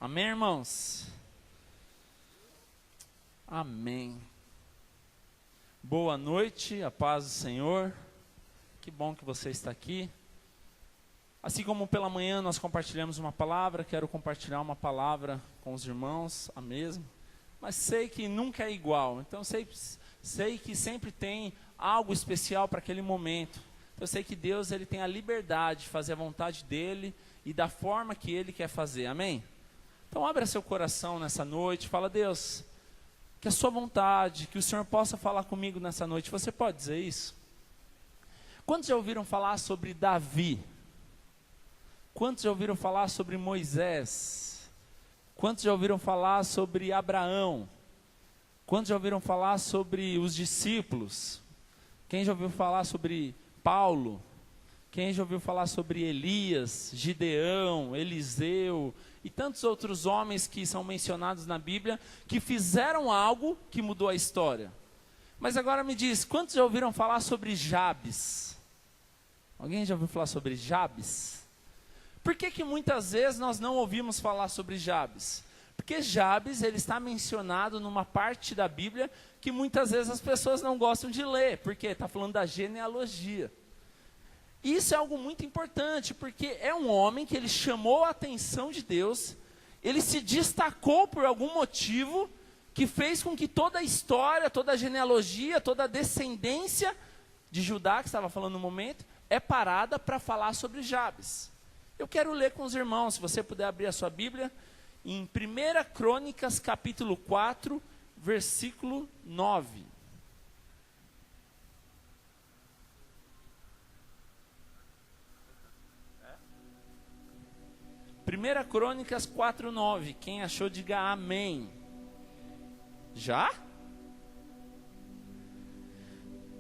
Amém, irmãos? Amém. Boa noite, a paz do Senhor. Que bom que você está aqui. Assim como pela manhã nós compartilhamos uma palavra, quero compartilhar uma palavra com os irmãos, a mesma. Mas sei que nunca é igual, então sei que sempre tem algo especial para aquele momento. Eu sei que Deus ele tem a liberdade de fazer a vontade dele e da forma que ele quer fazer, amém? Então abra seu coração nessa noite, fala: Deus, que a sua vontade, que o Senhor possa falar comigo nessa noite. Você pode dizer isso? Quantos já ouviram falar sobre Davi? Quantos já ouviram falar sobre Moisés? Quantos já ouviram falar sobre Abraão? Quantos já ouviram falar sobre os discípulos? Quem já ouviu falar sobre Paulo? Quem já ouviu falar sobre Elias, Gideão, Eliseu e tantos outros homens que são mencionados na Bíblia, que fizeram algo que mudou a história? Mas agora me diz, quantos já ouviram falar sobre Jabes? Alguém já ouviu falar sobre Jabes? Por que muitas vezes nós não ouvimos falar sobre Jabes? Porque Jabes, ele está mencionado numa parte da Bíblia que muitas vezes as pessoas não gostam de ler, porque está falando da genealogia. Isso é algo muito importante, porque é um homem que ele chamou a atenção de Deus, ele se destacou por algum motivo, que fez com que toda a história, toda a genealogia, toda a descendência de Judá, que estava falando no momento, é parada para falar sobre Jabes. Eu quero ler com os irmãos, se você puder abrir a sua Bíblia, em 1 Crônicas, capítulo 4, versículo 9. 1 Crônicas 4, 9. Quem achou, diga amém. Já?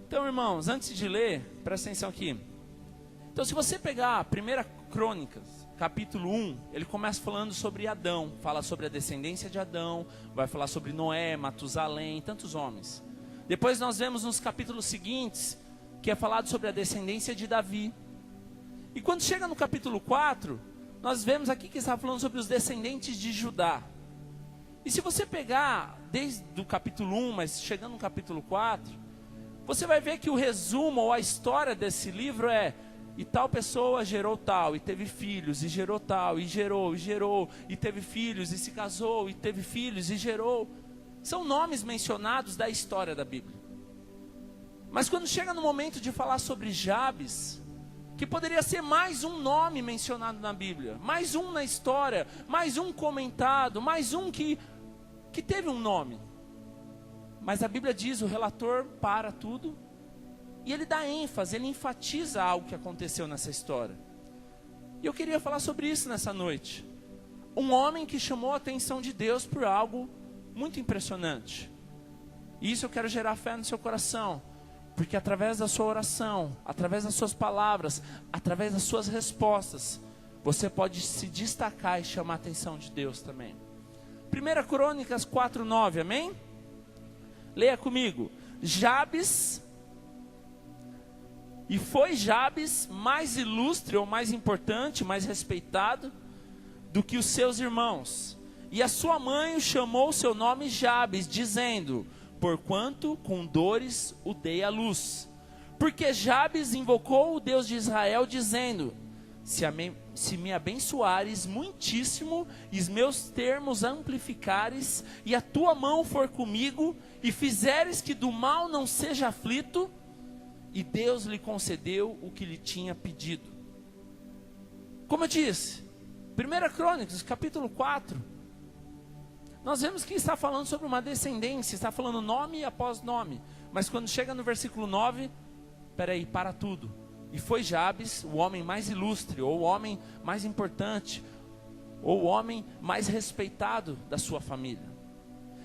Então, irmãos, antes de ler, presta atenção aqui. Então, se você pegar 1 Crônicas, capítulo 1, ele começa falando sobre Adão, fala sobre a descendência de Adão, vai falar sobre Noé, Matusalém, tantos homens. Depois nós vemos nos capítulos seguintes, que é falado sobre a descendência de Davi. E quando chega no capítulo 4, nós vemos aqui que está falando sobre os descendentes de Judá. E se você pegar desde o capítulo 1, mas chegando no capítulo 4, você vai ver que o resumo ou a história desse livro é: e tal pessoa gerou tal, e teve filhos, e gerou tal, e gerou, e teve filhos, e se casou, e teve filhos, e gerou. São nomes mencionados da história da Bíblia. Mas quando chega no momento de falar sobre Jabes, que poderia ser mais um nome mencionado na Bíblia, mais um na história, mais um comentado, mais um que teve um nome. Mas a Bíblia diz, o relator para tudo, e ele dá ênfase, ele enfatiza algo que aconteceu nessa história. E eu queria falar sobre isso nessa noite. Um homem que chamou a atenção de Deus por algo muito impressionante. E isso eu quero gerar fé no seu coração. Porque através da sua oração, através das suas palavras, através das suas respostas, você pode se destacar e chamar a atenção de Deus também. 1 Crônicas 4, 9, amém? Leia comigo. Jabes... E foi Jabes mais ilustre ou mais importante, mais respeitado do que os seus irmãos. E a sua mãe o chamou seu nome Jabes, dizendo: porquanto com dores o dei à luz. Porque Jabes invocou o Deus de Israel, dizendo: se me abençoares muitíssimo, e os meus termos amplificares, e a tua mão for comigo, e fizeres que do mal não seja aflito, e Deus lhe concedeu o que lhe tinha pedido. Como eu disse, 1 Crônicas, capítulo 4, nós vemos que está falando sobre uma descendência, está falando nome após nome. Mas quando chega no versículo 9, para tudo. E foi Jabes, o homem mais ilustre, ou o homem mais importante, ou o homem mais respeitado da sua família.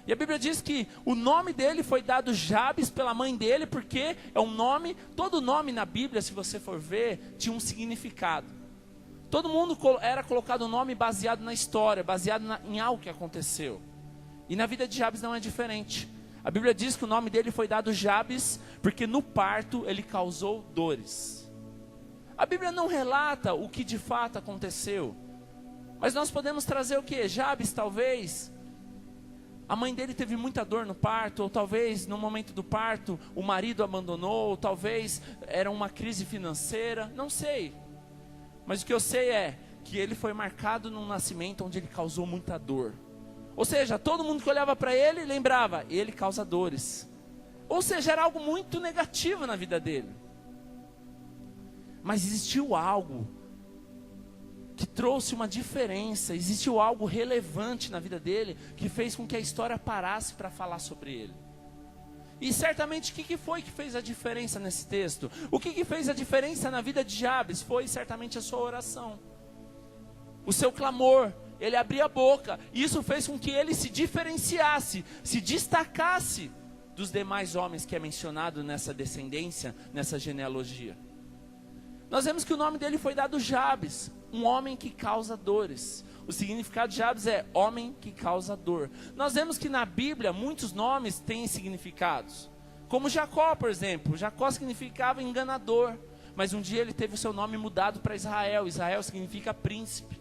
E a Bíblia diz que o nome dele foi dado Jabes pela mãe dele, porque é um nome, todo nome na Bíblia, se você for ver, tinha um significado. Todo mundo era colocado um nome baseado na história, baseado em algo que aconteceu. E na vida de Jabes não é diferente. A Bíblia diz que o nome dele foi dado Jabes, porque no parto ele causou dores. A Bíblia não relata o que de fato aconteceu. Mas nós podemos trazer o quê? Jabes, talvez, a mãe dele teve muita dor no parto, ou talvez no momento do parto o marido abandonou, ou talvez era uma crise financeira, não sei. Mas o que eu sei é que ele foi marcado num nascimento onde ele causou muita dor. Ou seja, todo mundo que olhava para ele lembrava, ele causa dores. Ou seja, era algo muito negativo na vida dele. Mas existiu algo que trouxe uma diferença, existiu algo relevante na vida dele, que fez com que a história parasse para falar sobre ele. E certamente o que foi que fez a diferença nesse texto? O que fez a diferença na vida de Jabes? Foi certamente a sua oração. O seu clamor, ele abria a boca, e isso fez com que ele se diferenciasse, se destacasse dos demais homens que é mencionado nessa descendência, nessa genealogia. Nós vemos que o nome dele foi dado Jabes, um homem que causa dores. O significado de Jabes é homem que causa dor. Nós vemos que na Bíblia muitos nomes têm significados. Como Jacó, por exemplo. Jacó significava enganador. Mas um dia ele teve o seu nome mudado para Israel. Israel significa príncipe.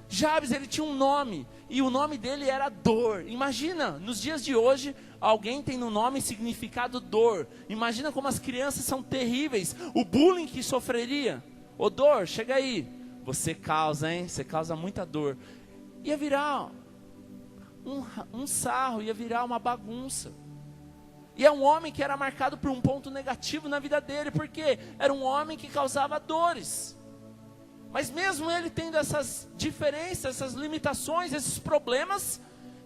Jabes, ele tinha um nome, e o nome dele era dor. Imagina, nos dias de hoje, alguém tem no nome significado dor. Imagina como as crianças são terríveis, o bullying que sofreria. Ô dor, chega aí, você causa, hein? Você causa muita dor. Ia virar um sarro, ia virar uma bagunça. E é um homem que era marcado por um ponto negativo na vida dele, porque era um homem que causava dores. Mas mesmo ele tendo essas diferenças, essas limitações, esses problemas,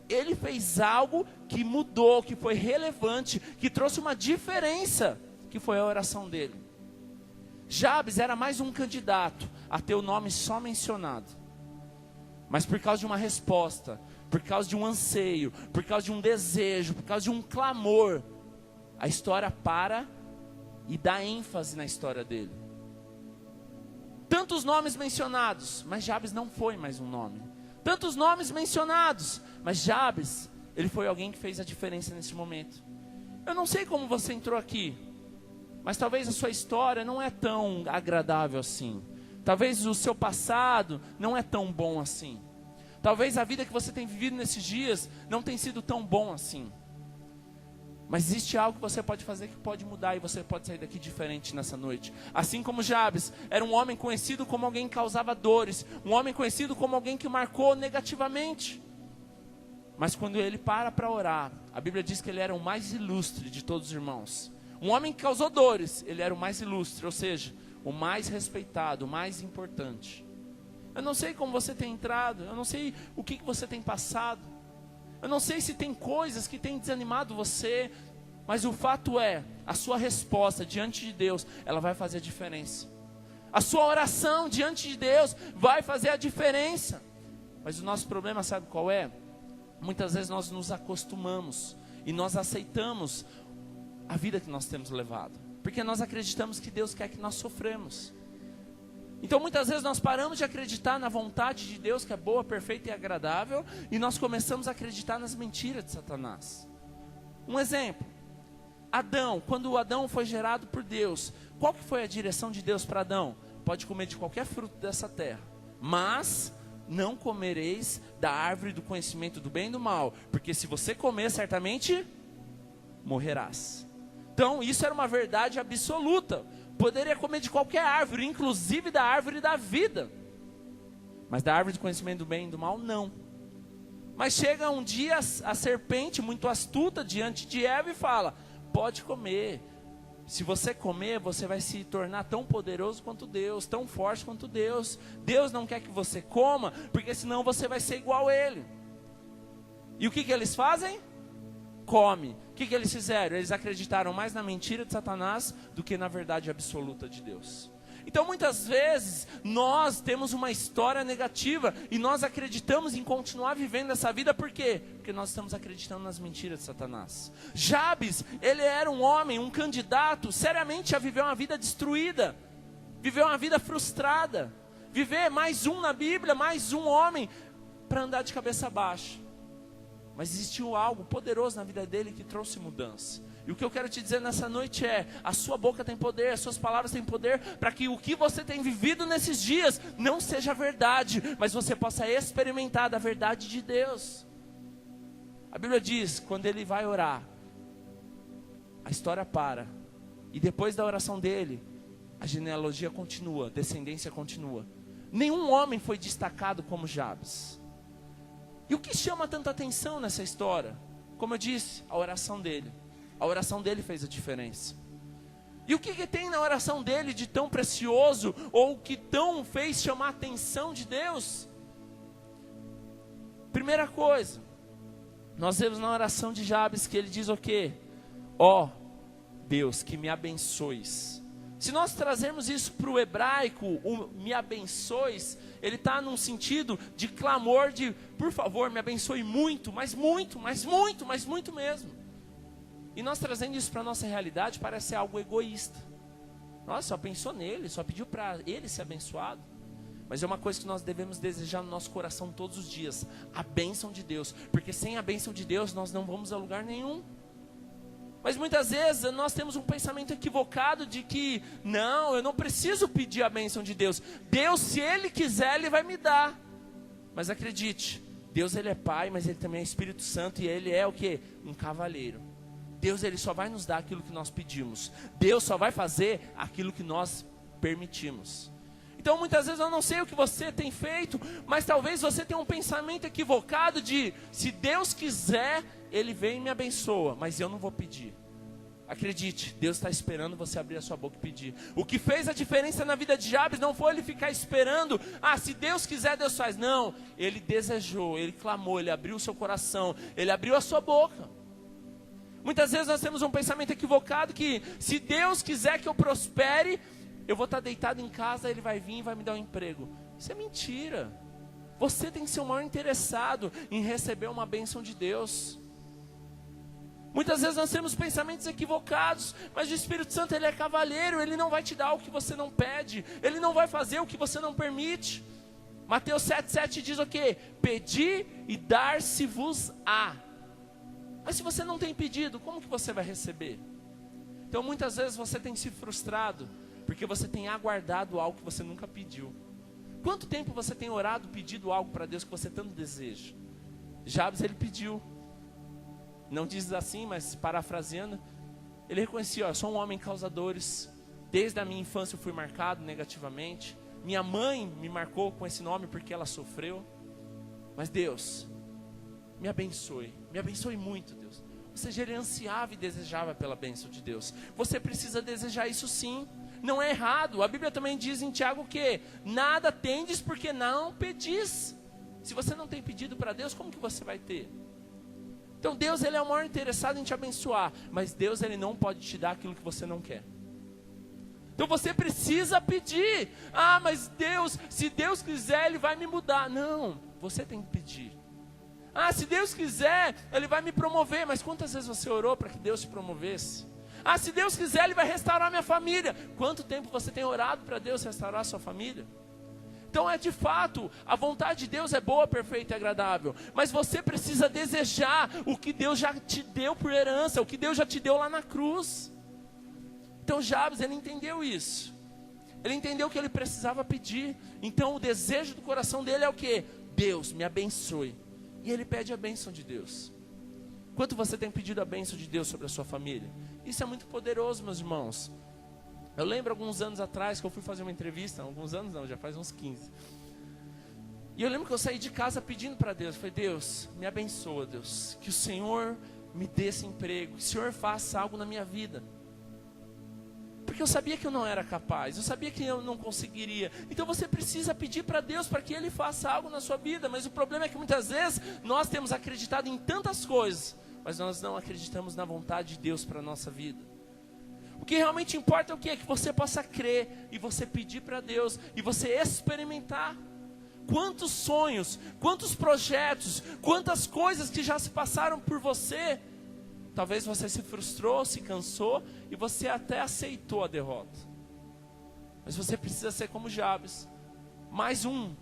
ele fez algo que mudou, que foi relevante, que trouxe uma diferença, que foi a oração dele. Jabes era mais um candidato a ter o nome só mencionado. Mas por causa de uma resposta, por causa de um anseio, por causa de um desejo, por causa de um clamor, a história para e dá ênfase na história dele. Tantos nomes mencionados, mas Jabes não foi mais um nome. Tantos nomes mencionados, mas Jabes, ele foi alguém que fez a diferença nesse momento. Eu não sei como você entrou aqui, mas talvez a sua história não é tão agradável assim. Talvez o seu passado não é tão bom assim. Talvez a vida que você tem vivido nesses dias não tenha sido tão bom assim. Mas existe algo que você pode fazer que pode mudar, e você pode sair daqui diferente nessa noite. Assim como Jabes era um homem conhecido como alguém que causava dores, um homem conhecido como alguém que marcou negativamente. Mas quando ele para orar, a Bíblia diz que ele era o mais ilustre de todos os irmãos. Um homem que causou dores, ele era o mais ilustre, ou seja, o mais respeitado, o mais importante. Eu não sei como você tem entrado, eu não sei o que você tem passado. Eu não sei se tem coisas que têm desanimado você, mas o fato é, a sua resposta diante de Deus, ela vai fazer a diferença. A sua oração diante de Deus vai fazer a diferença. Mas o nosso problema, sabe qual é? Muitas vezes nós nos acostumamos e nós aceitamos a vida que nós temos levado, porque nós acreditamos que Deus quer que nós sofremos. Então muitas vezes nós paramos de acreditar na vontade de Deus, que é boa, perfeita e agradável, e nós começamos a acreditar nas mentiras de Satanás. Um exemplo, Adão, quando Adão foi gerado por Deus, qual que foi a direção de Deus para Adão? Pode comer de qualquer fruto dessa terra, mas não comereis da árvore do conhecimento do bem e do mal, porque se você comer, certamente morrerás. Então isso era uma verdade absoluta. Poderia comer de qualquer árvore, inclusive da árvore da vida. Mas da árvore do conhecimento do bem e do mal, não. Mas chega um dia a serpente, muito astuta, diante de Eva e fala: pode comer. Se você comer, você vai se tornar tão poderoso quanto Deus, tão forte quanto Deus. Deus não quer que você coma, porque senão você vai ser igual a Ele. E o que eles fazem? Come. O que eles fizeram? Eles acreditaram mais na mentira de Satanás do que na verdade absoluta de Deus. Então muitas vezes nós temos uma história negativa e nós acreditamos em continuar vivendo essa vida. Por quê? Porque nós estamos acreditando nas mentiras de Satanás. Jabes, ele era um homem, um candidato seriamente a viver uma vida destruída, viver uma vida frustrada, viver mais um na Bíblia, mais um homem para andar de cabeça baixa. Mas existiu algo poderoso na vida dele que trouxe mudança. E o que eu quero te dizer nessa noite é: a sua boca tem poder, as suas palavras têm poder, para que o que você tem vivido nesses dias não seja verdade, mas você possa experimentar da verdade de Deus. A Bíblia diz, quando ele vai orar, a história para, e depois da oração dele, a genealogia continua, a descendência continua. Nenhum homem foi destacado como Jabes. E o que chama tanta atenção nessa história? Como eu disse, a oração dele. A oração dele fez a diferença. E o que tem na oração dele de tão precioso, ou que tão fez chamar a atenção de Deus? Primeira coisa, nós vemos na oração de Jabes que ele diz o quê? Ó Deus, que me abençoes. Se nós trazermos isso para o hebraico, o me abençoes, ele está num sentido de clamor de, por favor, me abençoe muito, mas muito, mas muito, mas muito mesmo. E nós trazendo isso para a nossa realidade, parece algo egoísta. Nossa, só pensou nele, só pediu para ele ser abençoado. Mas é uma coisa que nós devemos desejar no nosso coração todos os dias, a bênção de Deus. Porque sem a bênção de Deus, nós não vamos a lugar nenhum. Mas muitas vezes nós temos um pensamento equivocado de que, não, eu não preciso pedir a bênção de Deus. Deus, se Ele quiser, Ele vai me dar. Mas acredite, Deus Ele é Pai, mas Ele também é Espírito Santo, e Ele é o quê? Um cavalheiro. Deus Ele só vai nos dar aquilo que nós pedimos. Deus só vai fazer aquilo que nós permitimos. Então muitas vezes eu não sei o que você tem feito, mas talvez você tenha um pensamento equivocado de, se Deus quiser, Ele vem e me abençoa, mas eu não vou pedir. Acredite, Deus está esperando você abrir a sua boca e pedir. O que fez a diferença na vida de Jabes não foi ele ficar esperando, se Deus quiser, Deus faz. Não, ele desejou, ele clamou, ele abriu o seu coração, ele abriu a sua boca. Muitas vezes nós temos um pensamento equivocado que, se Deus quiser que eu prospere, eu vou estar deitado em casa, Ele vai vir e vai me dar um emprego. Isso é mentira. Você tem que ser o maior interessado em receber uma bênção de Deus. Muitas vezes nós temos pensamentos equivocados, mas o Espírito Santo Ele é cavalheiro, Ele não vai te dar o que você não pede, Ele não vai fazer o que você não permite. Mateus 7,7 diz o quê? Pedi e dar-se-vos-á. Mas se você não tem pedido, como que você vai receber? Então muitas vezes você tem se frustrado, porque você tem aguardado algo que você nunca pediu. Quanto tempo você tem orado, pedido algo para Deus que você tanto deseja? Jabes ele pediu. Não diz assim, mas parafraseando, ele reconhecia, eu sou um homem causadores. Desde a minha infância eu fui marcado negativamente. Minha mãe me marcou com esse nome porque ela sofreu. Mas Deus, me abençoe muito, Deus. Ou seja, ele ansiava e desejava pela bênção de Deus. Você precisa desejar isso sim. Não é errado. A Bíblia também diz em Tiago que nada tendes porque não pedis. Se você não tem pedido para Deus, como que você vai ter? Então Deus ele é o maior interessado em te abençoar, mas Deus ele não pode te dar aquilo que você não quer. Então você precisa pedir. Mas Deus, se Deus quiser, Ele vai me mudar. Não, você tem que pedir. Se Deus quiser, Ele vai me promover. Mas quantas vezes você orou para que Deus te promovesse? Se Deus quiser, Ele vai restaurar minha família. Quanto tempo você tem orado para Deus restaurar a sua família? Então de fato, a vontade de Deus é boa, perfeita e agradável. Mas você precisa desejar o que Deus já te deu por herança, o que Deus já te deu lá na cruz. Então Jabes, ele entendeu isso. Ele entendeu que ele precisava pedir. Então o desejo do coração dele é o quê? Deus, me abençoe. E ele pede a bênção de Deus. Quanto você tem pedido a bênção de Deus sobre a sua família? Isso é muito poderoso, meus irmãos. Eu lembro alguns anos atrás que eu fui fazer uma entrevista. Alguns anos não, já faz uns 15. E eu lembro que eu saí de casa pedindo para Deus. Eu falei, Deus, me abençoa, Deus. Que o Senhor me dê esse emprego. Que o Senhor faça algo na minha vida. Porque eu sabia que eu não era capaz, eu sabia que eu não conseguiria. Então você precisa pedir para Deus para que Ele faça algo na sua vida. Mas o problema é que muitas vezes nós temos acreditado em tantas coisas, mas nós não acreditamos na vontade de Deus para a nossa vida. O que realmente importa é o quê? Que você possa crer e você pedir para Deus e você experimentar. Quantos sonhos, quantos projetos, quantas coisas que já se passaram por você. Talvez você se frustrou, se cansou e você até aceitou a derrota. Mas você precisa ser como Jabes. Mais um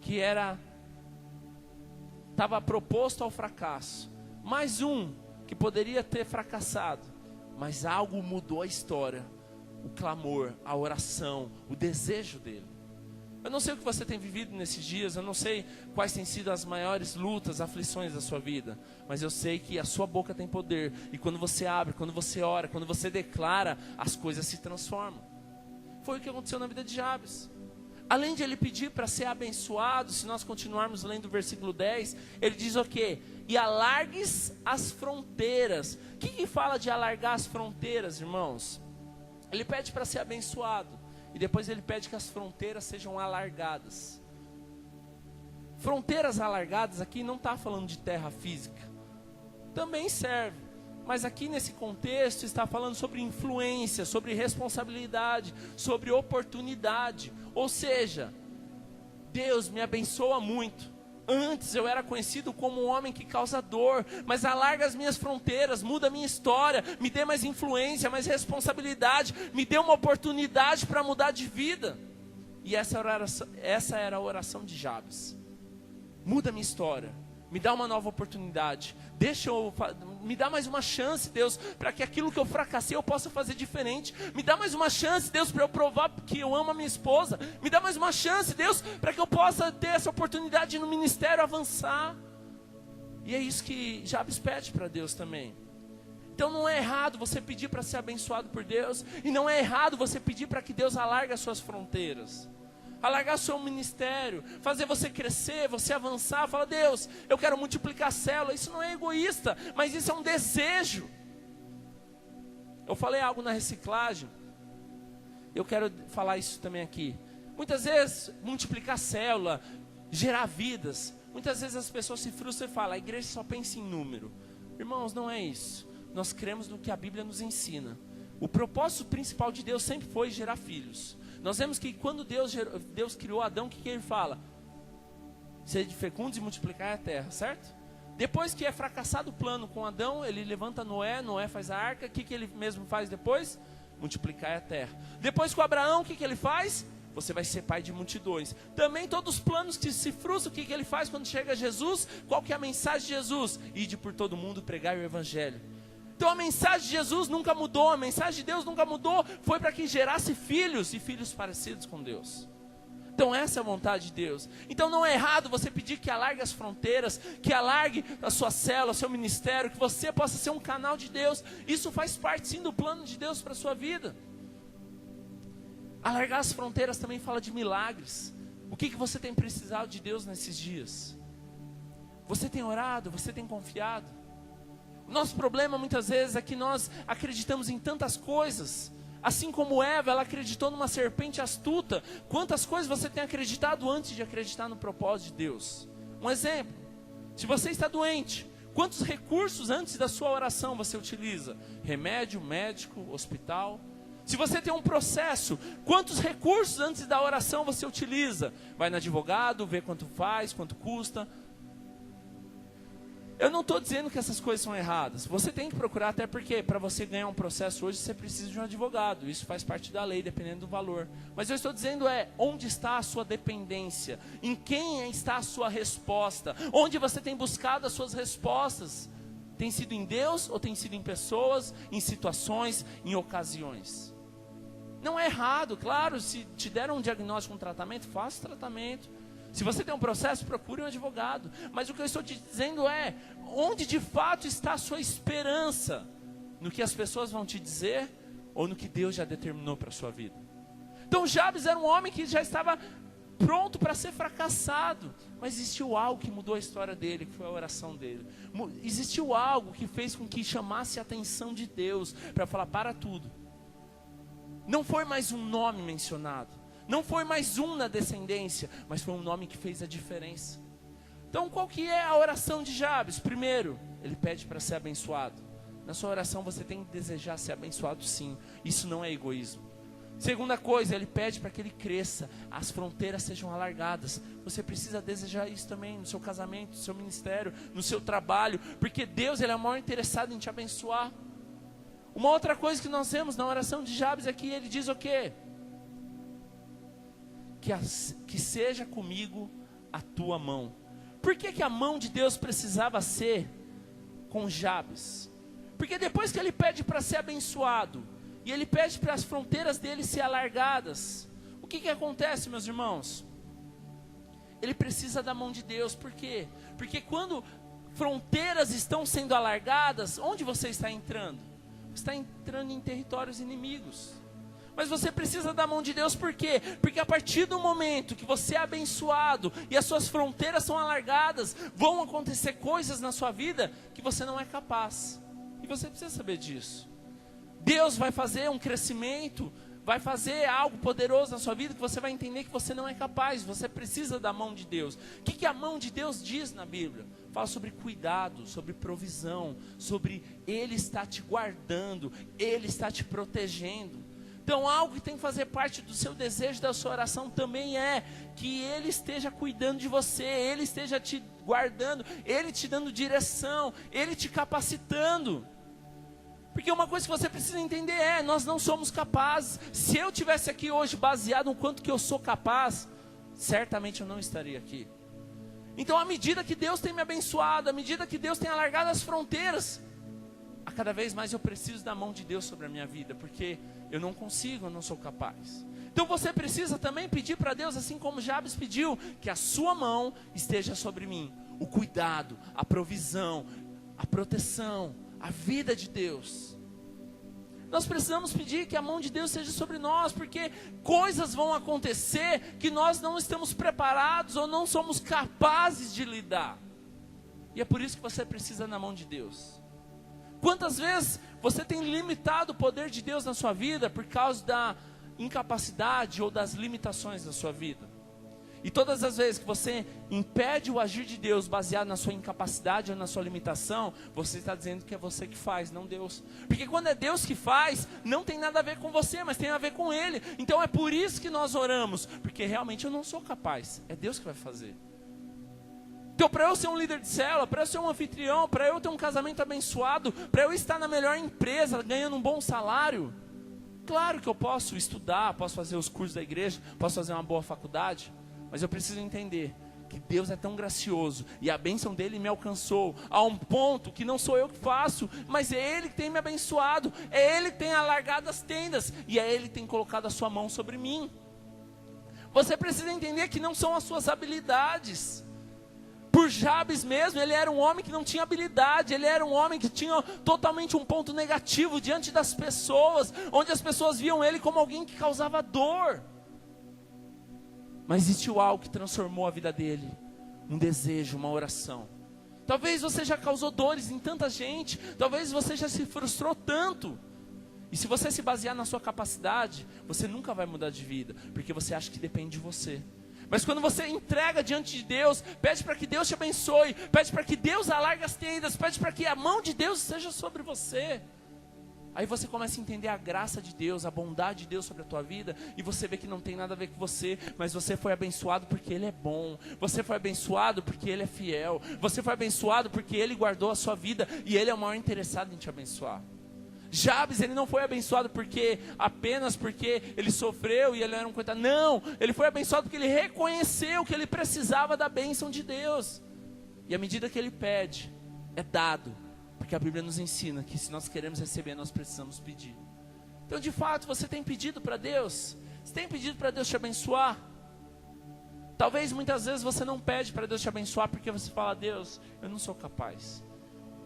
que estava proposto ao fracasso. Mais um que poderia ter fracassado, mas algo mudou a história. O clamor, a oração, o desejo dele. Eu não sei o que você tem vivido nesses dias, eu não sei quais têm sido as maiores lutas, aflições da sua vida, mas eu sei que a sua boca tem poder, e quando você abre, quando você ora, quando você declara, as coisas se transformam. Foi o que aconteceu na vida de Jabes. Além de ele pedir para ser abençoado, se nós continuarmos lendo o versículo 10, ele diz o quê? E alargues as fronteiras. O que fala de alargar as fronteiras, irmãos? Ele pede para ser abençoado. E depois ele pede que as fronteiras sejam alargadas. Fronteiras alargadas aqui não está falando de terra física. Também serve. Mas aqui nesse contexto está falando sobre influência, sobre responsabilidade, sobre oportunidade. Ou seja, Deus me abençoa muito. Antes eu era conhecido como um homem que causa dor, mas alarga as minhas fronteiras, muda a minha história, me dê mais influência, mais responsabilidade, me dê uma oportunidade para mudar de vida. E essa era a oração de Jabes. Muda a minha história, me dá uma nova oportunidade, me dá mais uma chance, Deus, para que aquilo que eu fracassei eu possa fazer diferente. Me dá mais uma chance, Deus, para eu provar que eu amo a minha esposa. Me dá mais uma chance, Deus, para que eu possa ter essa oportunidade no ministério avançar. E é isso que Jabes pede para Deus também. Então não é errado você pedir para ser abençoado por Deus, e não é errado você pedir para que Deus alargue as suas fronteiras, alargar o seu ministério, fazer você crescer, você avançar. Fala, Deus, eu quero multiplicar a célula. Isso não é egoísta, mas isso é um desejo. Eu falei algo na reciclagem, eu quero falar isso também aqui. Muitas vezes, multiplicar a célula, gerar vidas, muitas vezes as pessoas se frustram e falam, a igreja só pensa em número. Irmãos, não é isso. Nós cremos no que a Bíblia nos ensina. O propósito principal de Deus sempre foi gerar filhos. Nós vemos que quando Deus criou Adão, o que ele fala? Sede fecundos e multiplicar a terra, certo? Depois que é fracassado o plano com Adão, ele levanta Noé faz a arca. O que ele mesmo faz depois? Multiplicar a terra. Depois com Abraão, o que ele faz? Você vai ser pai de multidões. Também todos os planos que se frustram, o que ele faz quando chega Jesus? Qual que é a mensagem de Jesus? Ide por todo mundo pregar o evangelho. Então a mensagem de Jesus nunca mudou, a mensagem de Deus nunca mudou, foi para que gerasse filhos, e filhos parecidos com Deus. Então essa é a vontade de Deus. Então não é errado você pedir que alargue as fronteiras, que alargue a sua célula, o seu ministério, que você possa ser um canal de Deus. Isso faz parte sim do plano de Deus para a sua vida. Alargar as fronteiras também fala de milagres. O que você tem precisado de Deus nesses dias? Você tem orado, você tem confiado? Nosso problema muitas vezes é que nós acreditamos em tantas coisas. Assim como Eva, ela acreditou numa serpente astuta. Quantas coisas você tem acreditado antes de acreditar no propósito de Deus? Um exemplo, se você está doente, quantos recursos antes da sua oração você utiliza? Remédio, médico, hospital. Se você tem um processo, quantos recursos antes da oração você utiliza? Vai no advogado, vê quanto faz, quanto custa. Eu não estou dizendo que essas coisas são erradas. Você tem que procurar, até porque para você ganhar um processo hoje, você precisa de um advogado. Isso faz parte da lei, dependendo do valor. Mas eu estou dizendo onde está a sua dependência? Em quem está a sua resposta? Onde você tem buscado as suas respostas? Tem sido em Deus ou tem sido em pessoas, em situações, em ocasiões? Não é errado, claro, se te deram um diagnóstico, um tratamento, faça o tratamento. Se você tem um processo, procure um advogado. Mas o que eu estou te dizendo é, onde de fato está a sua esperança? No que as pessoas vão te dizer ou no que Deus já determinou para a sua vida? Então Jabes era um homem que já estava pronto para ser fracassado. Mas existiu algo que mudou a história dele, que foi a oração dele. Existiu algo que fez com que chamasse a atenção de Deus para falar, para tudo. Não foi mais um nome mencionado. Não foi mais um na descendência, mas foi um nome que fez a diferença. Então qual que é a oração de Jabes? Primeiro, ele pede para ser abençoado. Na sua oração você tem que desejar ser abençoado sim. Isso não é egoísmo. Segunda coisa, ele pede para que ele cresça, as fronteiras sejam alargadas. Você precisa desejar isso também no seu casamento, no seu ministério, no seu trabalho. Porque Deus, ele é o maior interessado em te abençoar. Uma outra coisa que nós vemos na oração de Jabes é que ele diz o quê? Que seja comigo a tua mão. por que a mão de Deus precisava ser com Jabes? Porque depois que ele pede para ser abençoado, e ele pede para as fronteiras dele ser alargadas, o que acontece, meus irmãos? Ele precisa da mão de Deus. Por quê? Porque quando fronteiras estão sendo alargadas, onde você está entrando? Você está entrando em territórios inimigos. Mas você precisa da mão de Deus, por quê? Porque a partir do momento que você é abençoado e as suas fronteiras são alargadas, vão acontecer coisas na sua vida que você não é capaz. E você precisa saber disso. Deus vai fazer um crescimento, vai fazer algo poderoso na sua vida, que você vai entender que você não é capaz, você precisa da mão de Deus. O que a mão de Deus diz na Bíblia? Fala sobre cuidado, sobre provisão, sobre Ele está te guardando, Ele está te protegendo. Então algo que tem que fazer parte do seu desejo, da sua oração também é que Ele esteja cuidando de você, Ele esteja te guardando, Ele te dando direção, Ele te capacitando. Porque uma coisa que você precisa entender é, nós não somos capazes. Se eu estivesse aqui hoje baseado no quanto que eu sou capaz, certamente eu não estaria aqui. Então à medida que Deus tem me abençoado, à medida que Deus tem alargado as fronteiras, a cada vez mais eu preciso da mão de Deus sobre a minha vida, porque eu não consigo, eu não sou capaz. Então você precisa também pedir para Deus, assim como Jabes pediu, que a sua mão esteja sobre mim. O cuidado, a provisão, a proteção, a vida de Deus. Nós precisamos pedir que a mão de Deus seja sobre nós, porque coisas vão acontecer que nós não estamos preparados ou não somos capazes de lidar. E é por isso que você precisa da mão de Deus. Quantas vezes você tem limitado o poder de Deus na sua vida por causa da incapacidade ou das limitações da sua vida? E todas as vezes que você impede o agir de Deus baseado na sua incapacidade ou na sua limitação, você está dizendo que é você que faz, não Deus. Porque quando é Deus que faz, não tem nada a ver com você, mas tem a ver com Ele. Então é por isso que nós oramos, porque realmente eu não sou capaz, é Deus que vai fazer. Então para eu ser um líder de célula, para eu ser um anfitrião, para eu ter um casamento abençoado, para eu estar na melhor empresa, ganhando um bom salário, claro que eu posso estudar, posso fazer os cursos da igreja, posso fazer uma boa faculdade, mas eu preciso entender que Deus é tão gracioso e a bênção dele me alcançou a um ponto que não sou eu que faço, mas é Ele que tem me abençoado, é Ele que tem alargado as tendas e é Ele que tem colocado a sua mão sobre mim. Você precisa entender que não são as suas habilidades. Por Jabes mesmo, ele era um homem que não tinha habilidade, ele era um homem que tinha totalmente um ponto negativo diante das pessoas, onde as pessoas viam ele como alguém que causava dor. Mas existiu algo que transformou a vida dele, um desejo, uma oração. Talvez você já causou dores em tanta gente, talvez você já se frustrou tanto. E se você se basear na sua capacidade, você nunca vai mudar de vida, porque você acha que depende de você. Mas quando você entrega diante de Deus, pede para que Deus te abençoe, pede para que Deus alargue as tendas, pede para que a mão de Deus seja sobre você. Aí você começa a entender a graça de Deus, a bondade de Deus sobre a tua vida, e você vê que não tem nada a ver com você, mas você foi abençoado porque Ele é bom, você foi abençoado porque Ele é fiel, você foi abençoado porque Ele guardou a sua vida, e Ele é o maior interessado em te abençoar. Jabes, ele não foi abençoado apenas porque ele sofreu e ele era um coitado, não, ele foi abençoado porque ele reconheceu que ele precisava da bênção de Deus, e à medida que ele pede, é dado. Porque a Bíblia nos ensina que se nós queremos receber, nós precisamos pedir. Então de fato, você tem pedido para Deus? Você tem pedido para Deus te abençoar? Talvez muitas vezes você não pede para Deus te abençoar porque você fala, Deus, eu não sou capaz.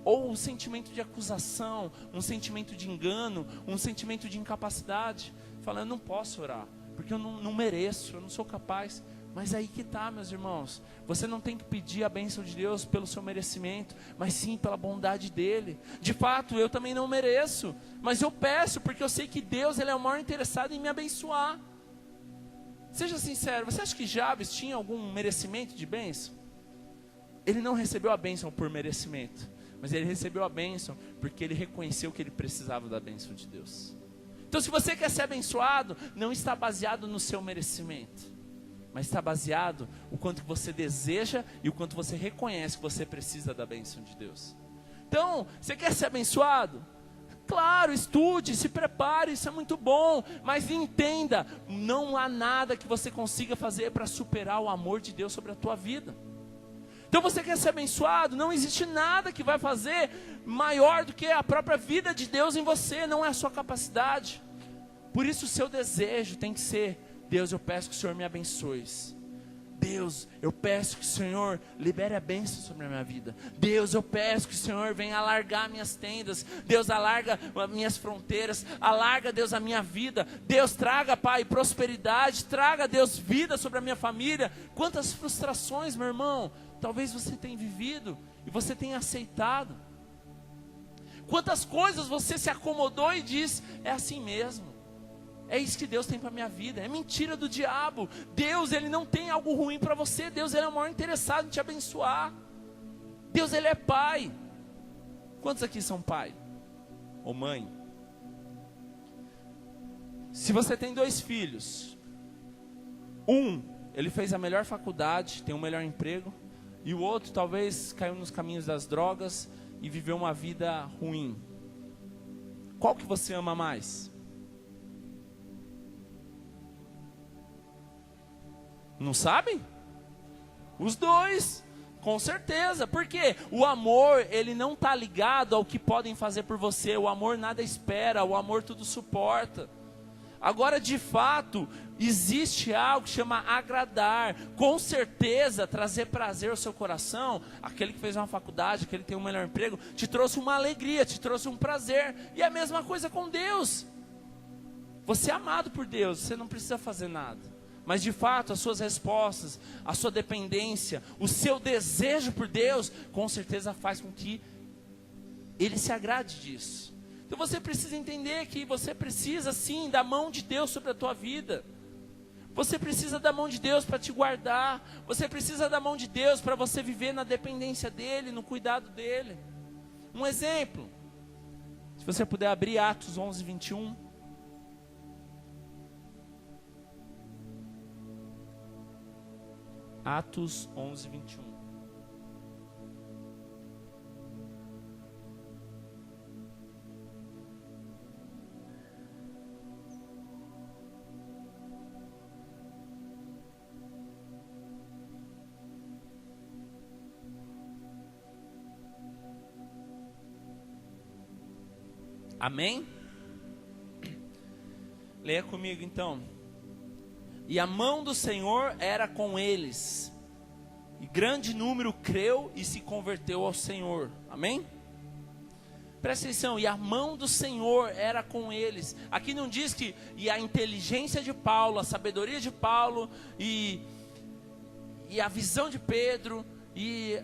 Ou um sentimento de acusação, um sentimento de engano, um sentimento de incapacidade. Fala, eu não posso orar, porque eu não mereço, eu não sou capaz. Mas aí que está, meus irmãos, você não tem que pedir a bênção de Deus pelo seu merecimento, mas sim pela bondade dEle. De fato, eu também não mereço, mas eu peço, porque eu sei que Deus, Ele é o maior interessado em me abençoar. Seja sincero, você acha que Jabes tinha algum merecimento de bênção? Ele não recebeu a bênção por merecimento, mas ele recebeu a bênção porque ele reconheceu que ele precisava da bênção de Deus. Então se você quer ser abençoado, não está baseado no seu merecimento, mas está baseado o quanto que você deseja e o quanto você reconhece que você precisa da bênção de Deus. Então, você quer ser abençoado? Claro, estude, se prepare, isso é muito bom, mas entenda, não há nada que você consiga fazer para superar o amor de Deus sobre a tua vida. Então você quer ser abençoado? Não existe nada que vai fazer maior do que a própria vida de Deus em você, não é a sua capacidade. Por isso o seu desejo tem que ser: Deus, eu peço que o Senhor me abençoe. Deus, eu peço que o Senhor libere a bênção sobre a minha vida. Deus, eu peço que o Senhor venha alargar minhas tendas. Deus, alarga minhas fronteiras. Alarga, Deus, a minha vida. Deus, traga, Pai, prosperidade. Traga, Deus, vida sobre a minha família. Quantas frustrações, meu irmão, talvez você tenha vivido e você tenha aceitado. Quantas coisas você se acomodou e diz: é assim mesmo. É isso que Deus tem para a minha vida. É mentira do diabo. Deus, Ele não tem algo ruim para você. Deus, Ele é o maior interessado em te abençoar. Deus, Ele é pai. Quantos aqui são pai? Ou mãe? Se você tem 2 filhos, ele fez a melhor faculdade, tem o melhor emprego, e o outro talvez caiu nos caminhos das drogas e viveu uma vida ruim. Qual que você ama mais? Não sabe? Os 2, com certeza. Por quê? O amor, ele não está ligado ao que podem fazer por você. O amor nada espera, o amor tudo suporta. Agora, de fato, existe algo que chama agradar. Com certeza, trazer prazer ao seu coração. Aquele que fez uma faculdade, aquele que tem um melhor emprego, te trouxe uma alegria, te trouxe um prazer. E a mesma coisa com Deus. Você é amado por Deus, você não precisa fazer nada. Mas de fato, as suas respostas, a sua dependência, o seu desejo por Deus, com certeza faz com que Ele se agrade disso. Então você precisa entender que você precisa sim da mão de Deus sobre a tua vida. Você precisa da mão de Deus para te guardar. Você precisa da mão de Deus para você viver na dependência dEle, no cuidado dEle. Um exemplo, se você puder abrir Atos 11, 21. Atos 11, 21. Amém? Leia comigo então. E a mão do Senhor era com eles, e grande número creu e se converteu ao Senhor. Amém? Presta atenção, e a mão do Senhor era com eles. Aqui não diz que, e a inteligência de Paulo, a sabedoria de Paulo, e a visão de Pedro, e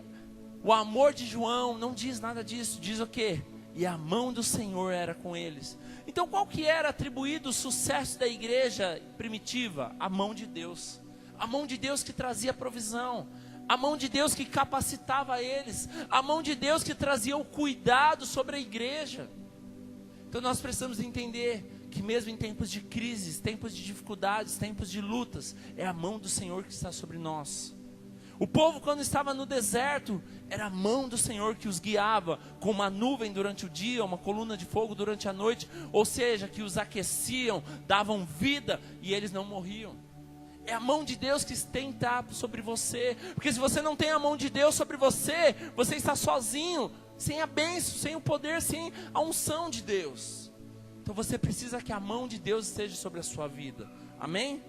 o amor de João, não diz nada disso. Diz o quê? E a mão do Senhor era com eles. Então qual que era atribuído o sucesso da igreja primitiva? A mão de Deus. A mão de Deus que trazia provisão. A mão de Deus que capacitava eles. A mão de Deus que trazia o cuidado sobre a igreja. Então nós precisamos entender que mesmo em tempos de crises, tempos de dificuldades, tempos de lutas, é a mão do Senhor que está sobre nós. O povo, quando estava no deserto, era a mão do Senhor que os guiava, com uma nuvem durante o dia, uma coluna de fogo durante a noite, ou seja, que os aqueciam, davam vida e eles não morriam. É a mão de Deus que tem estado sobre você, porque se você não tem a mão de Deus sobre você, você está sozinho, sem a bênção, sem o poder, sem a unção de Deus. Então você precisa que a mão de Deus esteja sobre a sua vida, amém?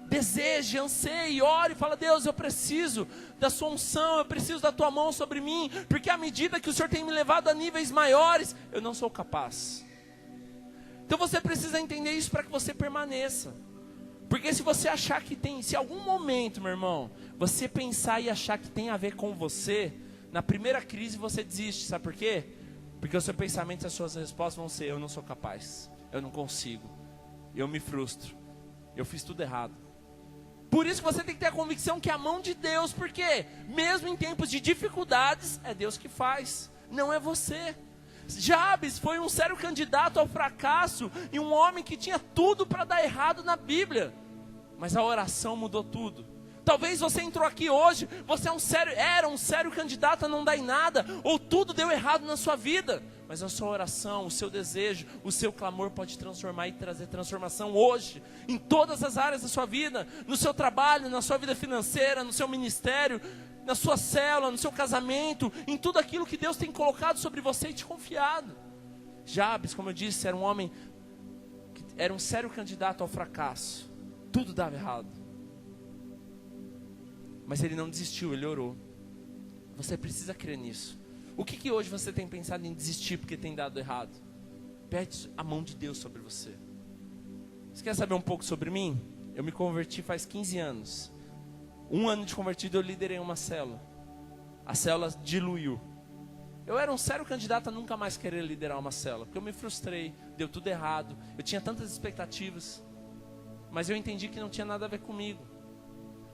Deseje, anseie, ore e fala: Deus, eu preciso da sua unção, eu preciso da tua mão sobre mim, porque à medida que o Senhor tem me levado a níveis maiores, eu não sou capaz. Então você precisa entender isso para que você permaneça. Porque se você achar que tem, se algum momento, meu irmão, você pensar e achar que tem a ver com você, na primeira crise você desiste, sabe por quê? Porque o seu pensamento e as suas respostas vão ser: eu não sou capaz, eu não consigo, eu me frustro, eu fiz tudo errado. Por isso que você tem que ter a convicção que é a mão de Deus, porque mesmo em tempos de dificuldades, é Deus que faz, não é você. Jabes foi um sério candidato ao fracasso, e um homem que tinha tudo para dar errado na Bíblia, mas a oração mudou tudo. Talvez você entrou aqui hoje, você era um sério candidato a não dar em nada, ou tudo deu errado na sua vida, mas a sua oração, o seu desejo, o seu clamor pode transformar e trazer transformação hoje, em todas as áreas da sua vida, no seu trabalho, na sua vida financeira, no seu ministério, na sua célula, no seu casamento, em tudo aquilo que Deus tem colocado sobre você e te confiado. Jabes, como eu disse, era um homem que era um sério candidato ao fracasso. Tudo dava errado. Mas ele não desistiu, ele orou. Você precisa crer nisso. O que hoje você tem pensado em desistir porque tem dado errado? Pede a mão de Deus sobre você. Você quer saber um pouco sobre mim? Eu me converti faz 15 anos. 1 ano de convertido eu liderei uma célula. A célula diluiu. Eu era um sério candidato a nunca mais querer liderar uma célula, porque eu me frustrei, deu tudo errado. Eu tinha tantas expectativas, mas eu entendi que não tinha nada a ver comigo.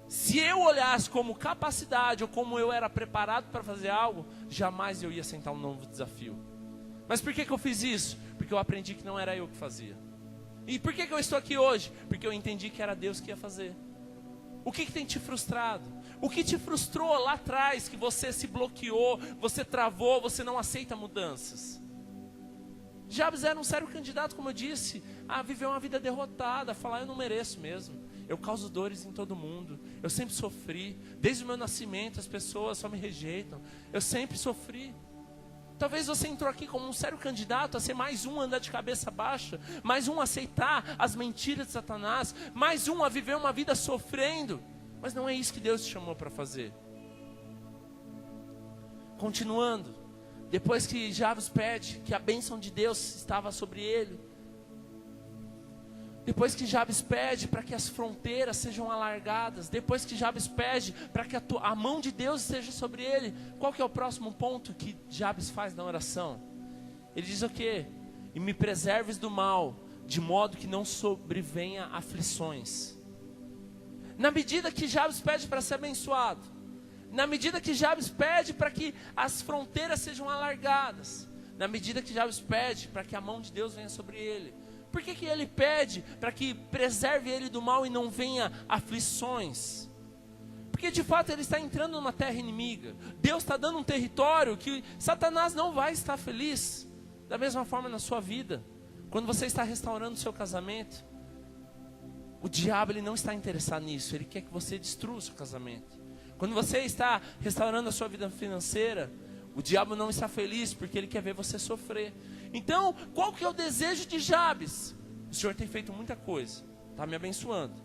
Se eu olhasse como capacidade ou como eu era preparado para fazer algo, jamais eu ia sentar um novo desafio. Mas por que eu fiz isso? Porque eu aprendi que não era eu que fazia. E por que eu estou aqui hoje? Porque eu entendi que era Deus que ia fazer. O que tem te frustrado? O que te frustrou lá atrás, que você se bloqueou, você travou, você não aceita mudanças? Jabes era um sério candidato, como eu disse, a viver uma vida derrotada, a falar: eu não mereço mesmo, eu causo dores em todo mundo, eu sempre sofri, desde o meu nascimento as pessoas só me rejeitam, eu sempre sofri. Talvez você entrou aqui como um sério candidato a ser mais um a andar de cabeça baixa, mais um a aceitar as mentiras de Satanás, mais um a viver uma vida sofrendo. Mas não é isso que Deus te chamou para fazer. Continuando, depois que Jabes pede que a bênção de Deus estava sobre ele, depois que Jabes pede para que as fronteiras sejam alargadas, depois que Jabes pede para que a mão de Deus esteja sobre ele, qual que é o próximo ponto que Jabes faz na oração? Ele diz o quê? E me preserves do mal, de modo que não sobrevenha aflições. Na medida que Jabes pede para ser abençoado, na medida que Jabes pede para que as fronteiras sejam alargadas, na medida que Jabes pede para que a mão de Deus venha sobre ele, por que ele pede para que preserve ele do mal e não venha aflições? Porque de fato ele está entrando numa terra inimiga. Deus está dando um território que Satanás não vai estar feliz. Da mesma forma na sua vida, quando você está restaurando o seu casamento, o diabo ele não está interessado nisso. Ele quer que você destrua o seu casamento. Quando você está restaurando a sua vida financeira, o diabo não está feliz porque ele quer ver você sofrer. Então, qual que é o desejo de Jabes? O Senhor tem feito muita coisa, está me abençoando,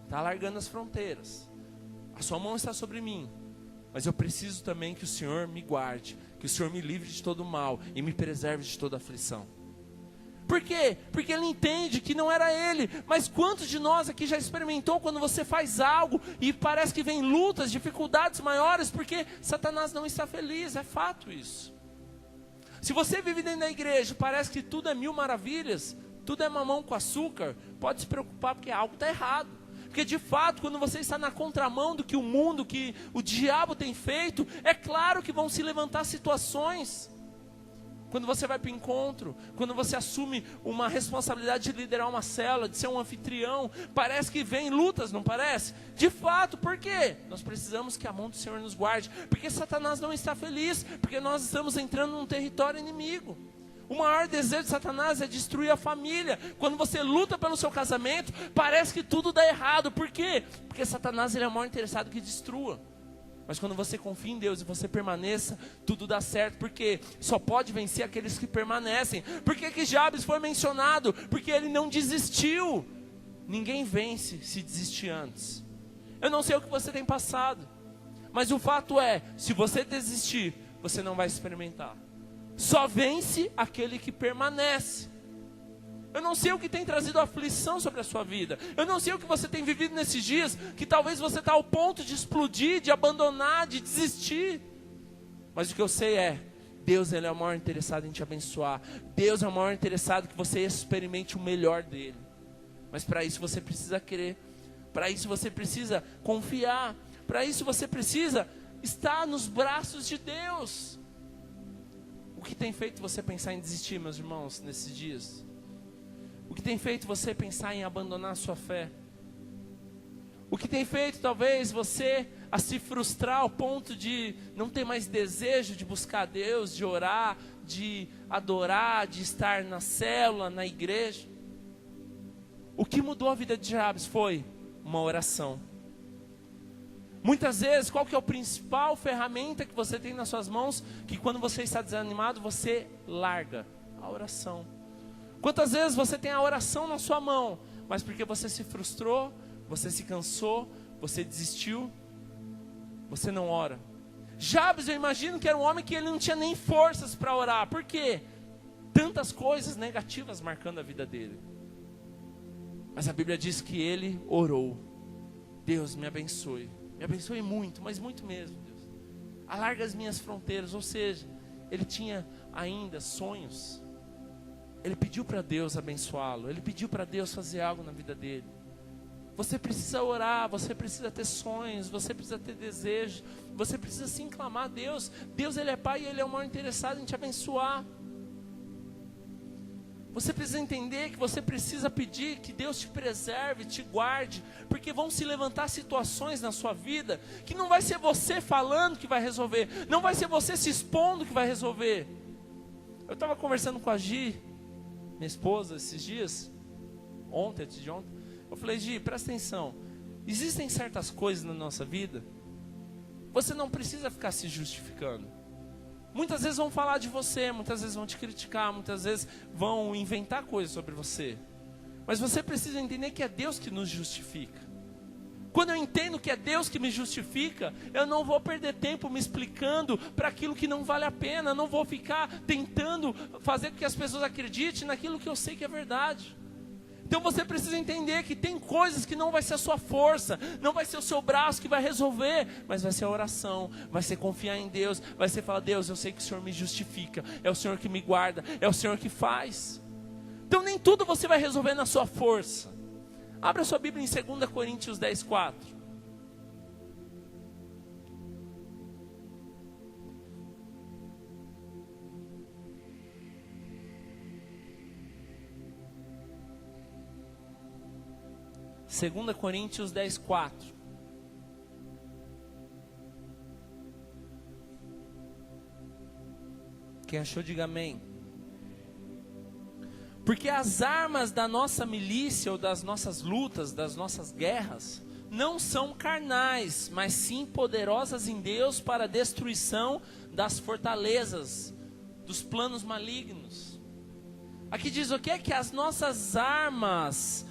está alargando as fronteiras, a sua mão está sobre mim, mas eu preciso também que o Senhor me guarde, que o Senhor me livre de todo mal e me preserve de toda aflição. Por quê? Porque ele entende que não era ele. Mas quantos de nós aqui já experimentou quando você faz algo e parece que vem lutas, dificuldades maiores, porque Satanás não está feliz? É fato isso. Se você vive dentro da igreja, parece que tudo é mil maravilhas, tudo é mamão com açúcar, pode se preocupar porque algo está errado. Porque de fato, quando você está na contramão do que o mundo, que o diabo tem feito, é claro que vão se levantar situações. Quando você vai para o encontro, quando você assume uma responsabilidade de liderar uma célula, de ser um anfitrião, parece que vem lutas, não parece? De fato, por quê? Nós precisamos que a mão do Senhor nos guarde, porque Satanás não está feliz, porque nós estamos entrando num território inimigo. O maior desejo de Satanás é destruir a família. Quando você luta pelo seu casamento, parece que tudo dá errado. Por quê? Porque Satanás ele é o maior interessado que destrua. Mas quando você confia em Deus e você permaneça, tudo dá certo, porque só pode vencer aqueles que permanecem. Por que Jabes foi mencionado? Porque ele não desistiu. Ninguém vence se desistir antes. Eu não sei o que você tem passado, mas o fato é, se você desistir, você não vai experimentar. Só vence aquele que permanece. Eu não sei o que tem trazido aflição sobre a sua vida. Eu não sei o que você tem vivido nesses dias, que talvez você está ao ponto de explodir, de abandonar, de desistir. Mas o que eu sei é, Deus ele é o maior interessado em te abençoar. Deus é o maior interessado que você experimente o melhor dele. Mas para isso você precisa crer. Para isso você precisa confiar. Para isso você precisa estar nos braços de Deus. O que tem feito você pensar em desistir, meus irmãos, nesses dias? O que tem feito você pensar em abandonar a sua fé? O que tem feito talvez você a se frustrar ao ponto de não ter mais desejo de buscar a Deus, de orar, de adorar, de estar na célula, na igreja? O que mudou a vida de Jabes foi uma oração. Muitas vezes, qual que é a principal ferramenta que você tem nas suas mãos, que quando você está desanimado, você larga? A oração. Quantas vezes você tem a oração na sua mão, mas porque você se frustrou, você se cansou, você desistiu, você não ora? Jabes, eu imagino que era um homem que ele não tinha nem forças para orar. Por quê? Tantas coisas negativas marcando a vida dele. Mas a Bíblia diz que ele orou. Deus, me abençoe muito, mas muito mesmo, Deus. Alarga as minhas fronteiras. Ou seja, ele tinha ainda sonhos. Ele pediu para Deus abençoá-lo. Ele pediu para Deus fazer algo na vida dele. Você precisa orar, você precisa ter sonhos, você precisa ter desejo, você precisa sim clamar a Deus. Deus, Ele é Pai e Ele é o maior interessado em te abençoar. Você precisa entender que você precisa pedir que Deus te preserve, te guarde, porque vão se levantar situações na sua vida que não vai ser você falando que vai resolver, não vai ser você se expondo que vai resolver. Eu estava conversando com a Gi, minha esposa, esses dias, antes de ontem. Eu falei, Gi, presta atenção, existem certas coisas na nossa vida, você não precisa ficar se justificando. Muitas vezes vão falar de você, muitas vezes vão te criticar, muitas vezes vão inventar coisas sobre você. Mas você precisa entender que é Deus que nos justifica. Quando eu entendo que é Deus que me justifica, eu não vou perder tempo me explicando para aquilo que não vale a pena. Eu não vou ficar tentando fazer com que as pessoas acreditem naquilo que eu sei que é verdade. Então você precisa entender que tem coisas que não vai ser a sua força, não vai ser o seu braço que vai resolver, mas vai ser a oração, vai ser confiar em Deus, vai ser falar, Deus, eu sei que o Senhor me justifica, é o Senhor que me guarda, é o Senhor que faz. Então nem tudo você vai resolver na sua força. Abra sua Bíblia em 2 Coríntios 10:4. Segunda Coríntios 10:4. Quem achou, diga amém. Porque as armas da nossa milícia ou das nossas lutas, das nossas guerras, não são carnais, mas sim poderosas em Deus para a destruição das fortalezas, dos planos malignos. Aqui diz o que? Que as nossas armas,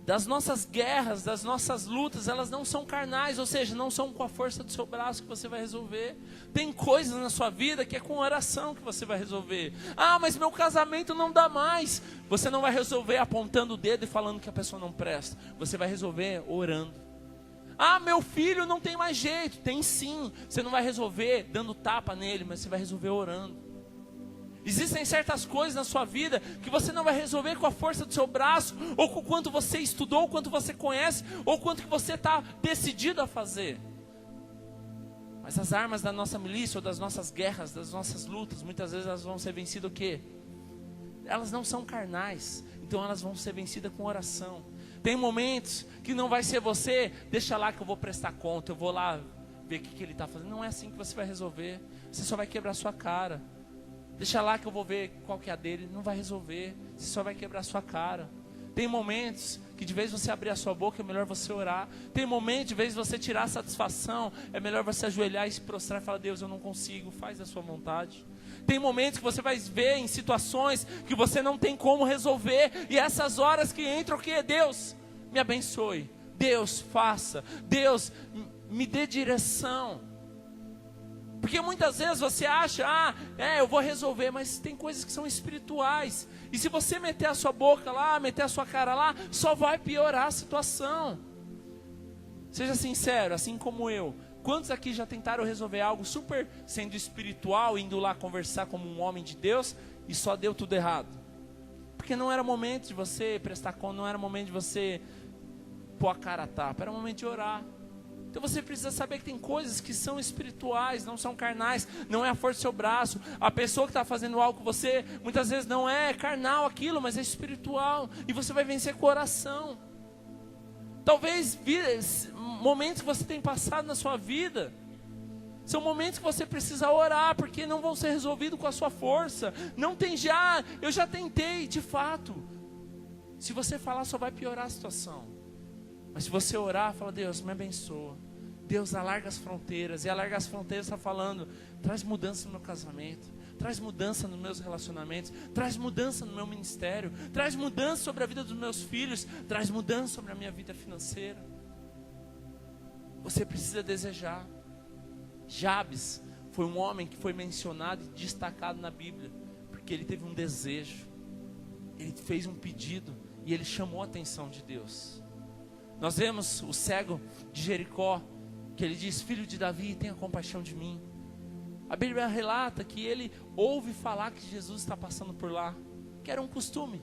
das nossas guerras, das nossas lutas, elas não são carnais, ou seja, não são com a força do seu braço que você vai resolver. Tem coisas na sua vida que é com oração que você vai resolver. Ah, mas meu casamento não dá mais. Você não vai resolver apontando o dedo e falando que a pessoa não presta. Você vai resolver orando. Ah, meu filho não tem mais jeito. Tem sim. Você não vai resolver dando tapa nele, mas você vai resolver orando. Existem certas coisas na sua vida que você não vai resolver com a força do seu braço, ou com o quanto você estudou, ou quanto você conhece, ou quanto que você está decidido a fazer. Mas as armas da nossa milícia, ou das nossas guerras, das nossas lutas, muitas vezes elas vão ser vencidas o quê? Elas não são carnais, então elas vão ser vencidas com oração. Tem momentos que não vai ser você, deixa lá que eu vou prestar conta, eu vou lá ver o que ele está fazendo. Não é assim que você vai resolver, você só vai quebrar sua cara. Deixa lá que eu vou ver qual que é a dele. Não vai resolver, você só vai quebrar a sua cara. Tem momentos que de vez você abrir a sua boca, é melhor você orar. Tem momentos, de vez você tirar a satisfação, é melhor você ajoelhar e se prostrar e falar, Deus, eu não consigo, faz a sua vontade. Tem momentos que você vai ver em situações que você não tem como resolver, e essas horas que entram o que? Deus, me abençoe, Deus, faça, Deus, me dê direção. Porque muitas vezes você acha, eu vou resolver, mas tem coisas que são espirituais. E se você meter a sua boca lá, meter a sua cara lá, só vai piorar a situação. Seja sincero, assim como eu. Quantos aqui já tentaram resolver algo super sendo espiritual, indo lá conversar como um homem de Deus, e só deu tudo errado? Porque não era momento de você prestar conta, não era momento de você pôr a cara a tapa, era momento de orar. Então você precisa saber que tem coisas que são espirituais, não são carnais, não é a força do seu braço. A pessoa que está fazendo algo com você, muitas vezes não é carnal aquilo, mas é espiritual. E você vai vencer com oração. Talvez momentos que você tem passado na sua vida, são momentos que você precisa orar, porque não vão ser resolvidos com a sua força. Não tem eu já tentei, de fato. Se você falar, só vai piorar a situação. Mas se você orar, fala: Deus, me abençoa. Deus, alarga as fronteiras. E alarga as fronteiras está falando: traz mudança no meu casamento, traz mudança nos meus relacionamentos, traz mudança no meu ministério, traz mudança sobre a vida dos meus filhos, traz mudança sobre a minha vida financeira. Você precisa desejar. Jabes foi um homem que foi mencionado e destacado na Bíblia, porque ele teve um desejo, ele fez um pedido e ele chamou a atenção de Deus. Nós vemos o cego de Jericó, que ele diz: filho de Davi, tenha compaixão de mim. A Bíblia relata que ele ouve falar que Jesus está passando por lá, que era um costume.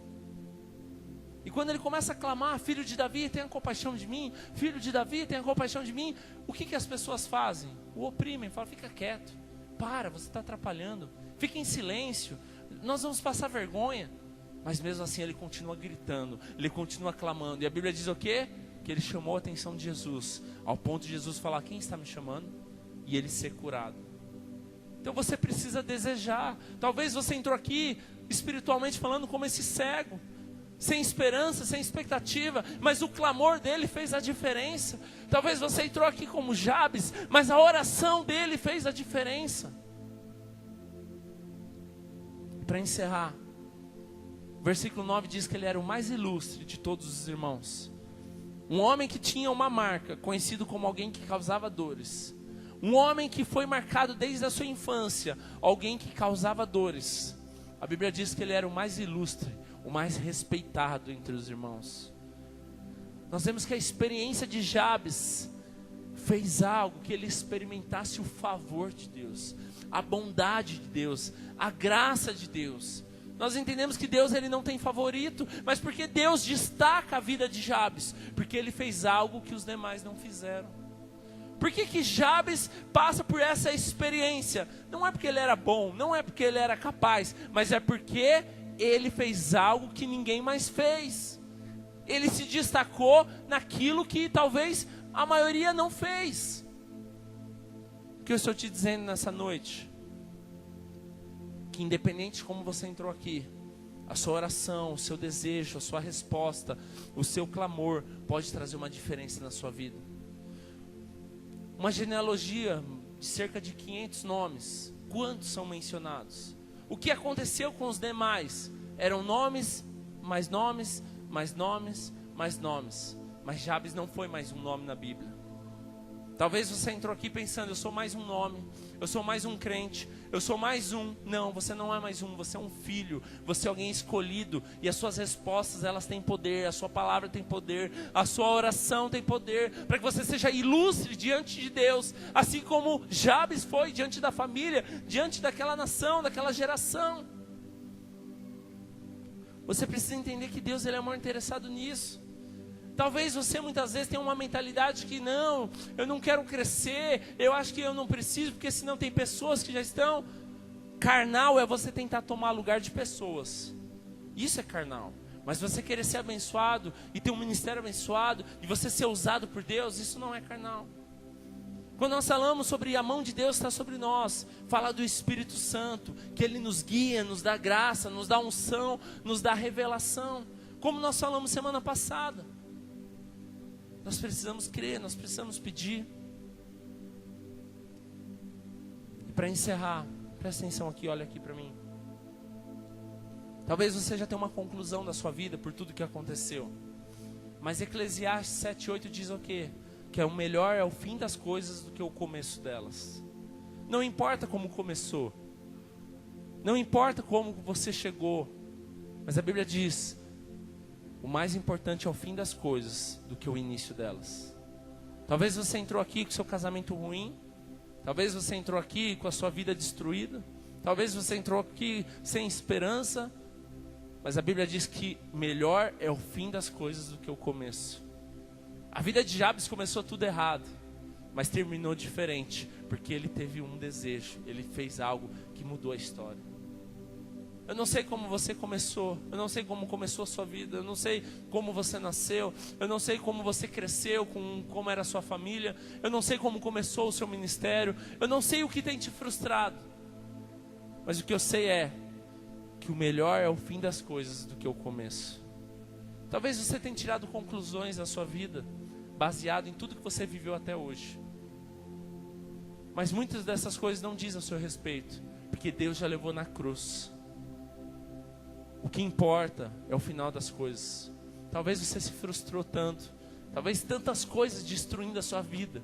E quando ele começa a clamar: filho de Davi, tenha compaixão de mim, filho de Davi, tenha compaixão de mim, o que as pessoas fazem? O oprimem, falam: fica quieto, para, você está atrapalhando, fica em silêncio, nós vamos passar vergonha. Mas mesmo assim ele continua gritando, ele continua clamando. E a Bíblia diz o quê? Que ele chamou a atenção de Jesus, ao ponto de Jesus falar: quem está me chamando? E ele ser curado. Então você precisa desejar. Talvez você entrou aqui espiritualmente falando como esse cego, sem esperança, sem expectativa, mas o clamor dele fez a diferença. Talvez você entrou aqui como Jabes, mas a oração dele fez a diferença. E para encerrar, o versículo 9 diz que ele era o mais ilustre de todos os irmãos. Um homem que tinha uma marca, conhecido como alguém que causava dores. Um homem que foi marcado desde a sua infância, alguém que causava dores. A Bíblia diz que ele era o mais ilustre, o mais respeitado entre os irmãos. Nós vemos que a experiência de Jabes fez algo, que ele experimentasse o favor de Deus, a bondade de Deus, a graça de Deus. Nós entendemos que Deus, ele não tem favorito, mas porque Deus destaca a vida de Jabes? Porque ele fez algo que os demais não fizeram. Por que Jabes passa por essa experiência? Não é porque ele era bom, não é porque ele era capaz, mas é porque ele fez algo que ninguém mais fez. Ele se destacou naquilo que talvez a maioria não fez. O que eu estou te dizendo nessa noite? Que independente de como você entrou aqui, a sua oração, o seu desejo, a sua resposta, o seu clamor pode trazer uma diferença na sua vida. Uma genealogia de cerca de 500 nomes, quantos são mencionados? O que aconteceu com os demais? Eram nomes, mais nomes, mais nomes, mais nomes. Mas Jabes não foi mais um nome na Bíblia. Talvez você entrou aqui pensando: eu sou mais um nome, eu sou mais um crente, eu sou mais um. Não, você não é mais um, você é um filho, você é alguém escolhido. E as suas respostas, elas têm poder, a sua palavra tem poder, a sua oração tem poder, para que você seja ilustre diante de Deus, assim como Jabes foi diante da família, diante daquela nação, daquela geração. Você precisa entender que Deus, ele é muito interessado nisso. Talvez você muitas vezes tenha uma mentalidade que: não, eu não quero crescer, eu acho que eu não preciso, porque senão tem pessoas que já estão. Carnal é você tentar tomar lugar de pessoas. Isso é carnal. Mas você querer ser abençoado e ter um ministério abençoado e você ser usado por Deus, isso não é carnal. Quando nós falamos sobre a mão de Deus está sobre nós, fala do Espírito Santo, que Ele nos guia, nos dá graça, nos dá unção, nos dá revelação. Como nós falamos semana passada. Nós precisamos crer, nós precisamos pedir. E para encerrar, presta atenção aqui, olha aqui para mim. Talvez você já tenha uma conclusão da sua vida por tudo que aconteceu. Mas Eclesiastes 7:8 diz o quê? Que o melhor é o fim das coisas do que o começo delas. Não importa como começou. Não importa como você chegou. Mas a Bíblia diz: o mais importante é o fim das coisas do que o início delas. Talvez você entrou aqui com seu casamento ruim. Talvez você entrou aqui com a sua vida destruída. Talvez você entrou aqui sem esperança. Mas a Bíblia diz que melhor é o fim das coisas do que o começo. A vida de Jabes começou tudo errado, mas terminou diferente, porque ele teve um desejo. Ele fez algo que mudou a história. Eu não sei como você começou, eu não sei como começou a sua vida, eu não sei como você nasceu, eu não sei como você cresceu, como era a sua família, eu não sei como começou o seu ministério, eu não sei o que tem te frustrado. Mas o que eu sei é que o melhor é o fim das coisas do que o começo. Talvez você tenha tirado conclusões da sua vida baseado em tudo que você viveu até hoje. Mas muitas dessas coisas não dizem a seu respeito, porque Deus já levou na cruz. O que importa é o final das coisas. Talvez você se frustrou tanto, talvez tantas coisas destruindo a sua vida,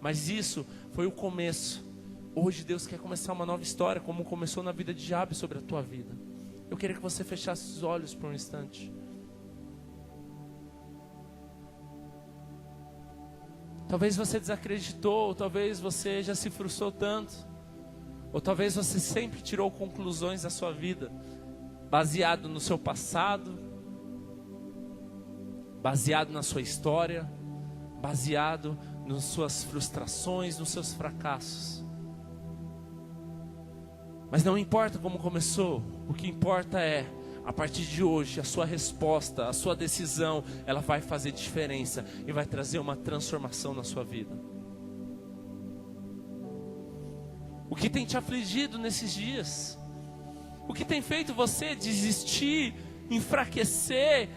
mas isso foi o começo. Hoje Deus quer começar uma nova história, como começou na vida de Jabes sobre a tua vida. Eu queria que você fechasse os olhos por um instante. Talvez você desacreditou, ou talvez você já se frustrou tanto, ou talvez você sempre tirou conclusões da sua vida baseado no seu passado, baseado na sua história, baseado nas suas frustrações, nos seus fracassos. Mas não importa como começou, o que importa é, a partir de hoje, a sua resposta, a sua decisão, ela vai fazer diferença e vai trazer uma transformação na sua vida. O que tem te afligido nesses dias? O que tem feito você desistir, enfraquecer,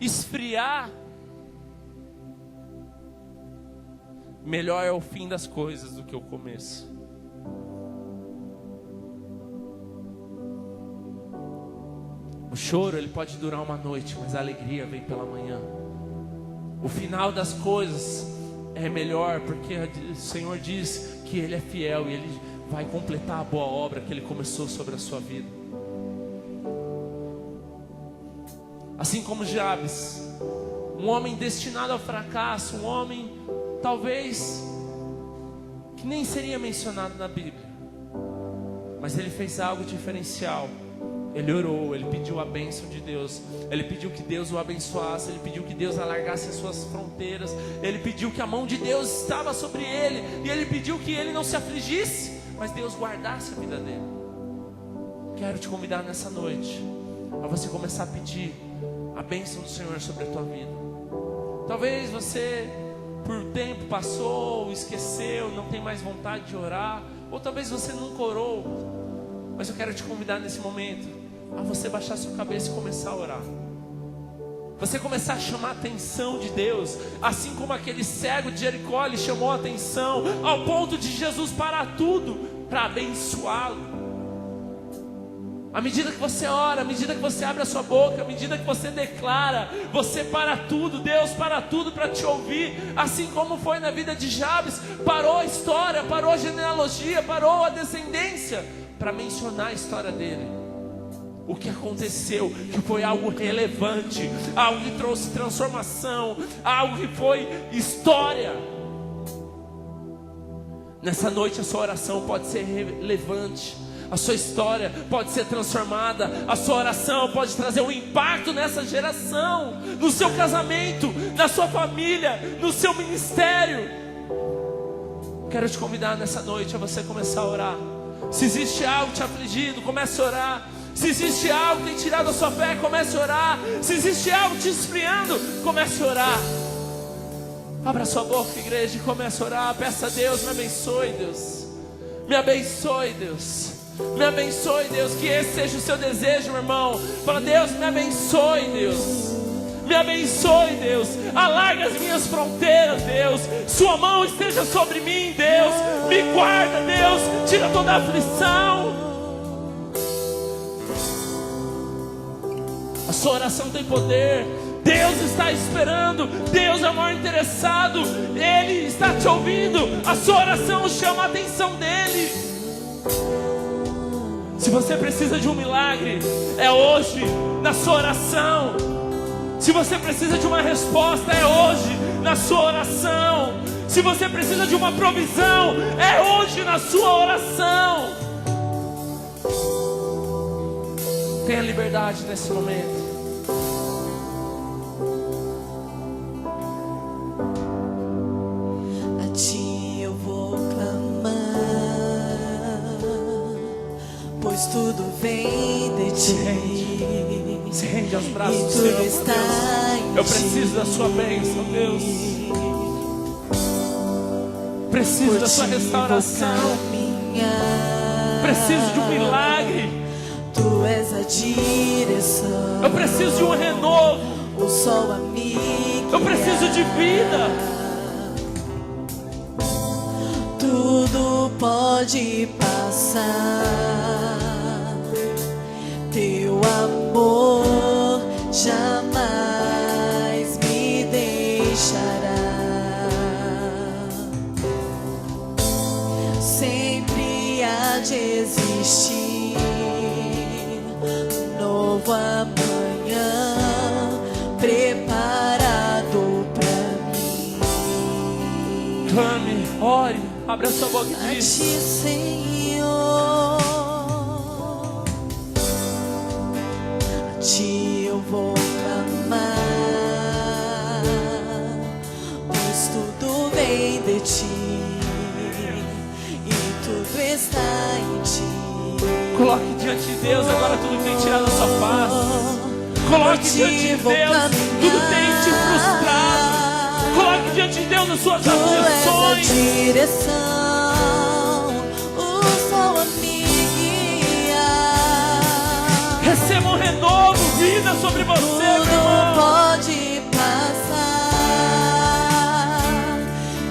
esfriar? Melhor é o fim das coisas do que o começo. O choro, ele pode durar uma noite, mas a alegria vem pela manhã. O final das coisas é melhor, porque o Senhor diz que Ele é fiel e Ele vai completar a boa obra que Ele começou sobre a sua vida. Assim como Jabes, um homem destinado ao fracasso, um homem talvez que nem seria mencionado na Bíblia, mas ele fez algo diferencial. Ele orou, ele pediu a bênção de Deus, ele pediu que Deus o abençoasse, ele pediu que Deus alargasse as suas fronteiras, ele pediu que a mão de Deus estava sobre ele, e ele pediu que ele não se afligisse, mas Deus guardasse a vida dele. Quero te convidar nessa noite a você começar a pedir a bênção do Senhor sobre a tua vida. Talvez você por tempo passou, esqueceu, não tem mais vontade de orar, ou talvez você nunca orou, mas eu quero te convidar nesse momento a você baixar sua cabeça e começar a orar. Você começar a chamar a atenção de Deus, assim como aquele cego de Jericó, ele chamou a atenção ao ponto de Jesus parar tudo para abençoá-lo. À medida que você ora, à medida que você abre a sua boca, à medida que você declara, você para tudo, Deus para tudo para te ouvir. Assim como foi na vida de Jabes, parou a história, parou a genealogia, parou a descendência para mencionar a história dele. O que aconteceu, que foi algo relevante, algo que trouxe transformação, algo que foi história. Nessa noite a sua oração pode ser relevante, a sua história pode ser transformada, a sua oração pode trazer um impacto nessa geração, no seu casamento, na sua família, no seu ministério. Quero te convidar nessa noite a você começar a orar. Se existe algo te afligindo, comece a orar. Se existe algo que tem tirado a sua fé, comece a orar. Se existe algo te esfriando, comece a orar. Abra sua boca, igreja, e comece a orar. Peça a Deus, me abençoe, Deus. Me abençoe, Deus. Me abençoe, Deus. Que esse seja o seu desejo, meu irmão. Fala, Deus, me abençoe, Deus. Me abençoe, Deus. Alarga as minhas fronteiras, Deus. Sua mão esteja sobre mim, Deus. Me guarda, Deus. Tira toda a aflição. A sua oração tem poder. Deus está esperando. Deus é o maior interessado. Ele está te ouvindo. A sua oração chama a atenção dele. Se você precisa de um milagre, é hoje, na sua oração. Se você precisa de uma resposta, é hoje, na sua oração. Se você precisa de uma provisão, é hoje, na sua oração. Tenha liberdade nesse momento. A ti eu vou clamar, pois tudo vem de ti. Se rende aos braços do Senhor, Deus. Eu preciso da sua bênção, Deus. Preciso da sua restauração. Preciso de um milagre. Tu és a direção. Eu preciso de um renovo. O sol amigo Eu preciso de vida. Tudo pode passar, teu amor jamais me deixará. Sempre há de existir novo amanhã preparado pra mim. Clame, ore, abre a sua boca e A diz: ti, Senhor, a ti eu vou clamar, pois tudo vem de ti e tudo está em ti. coloque diante de Deus agora tudo que tem tirado a sua paz. Coloque diante de Deus tudo que tem te frustrado. Coloque diante de Deus as suas Tu és a aflições. direção, o sol a me guiar. Receba um renovo, vida sobre você, meu Tudo irmão. pode passar,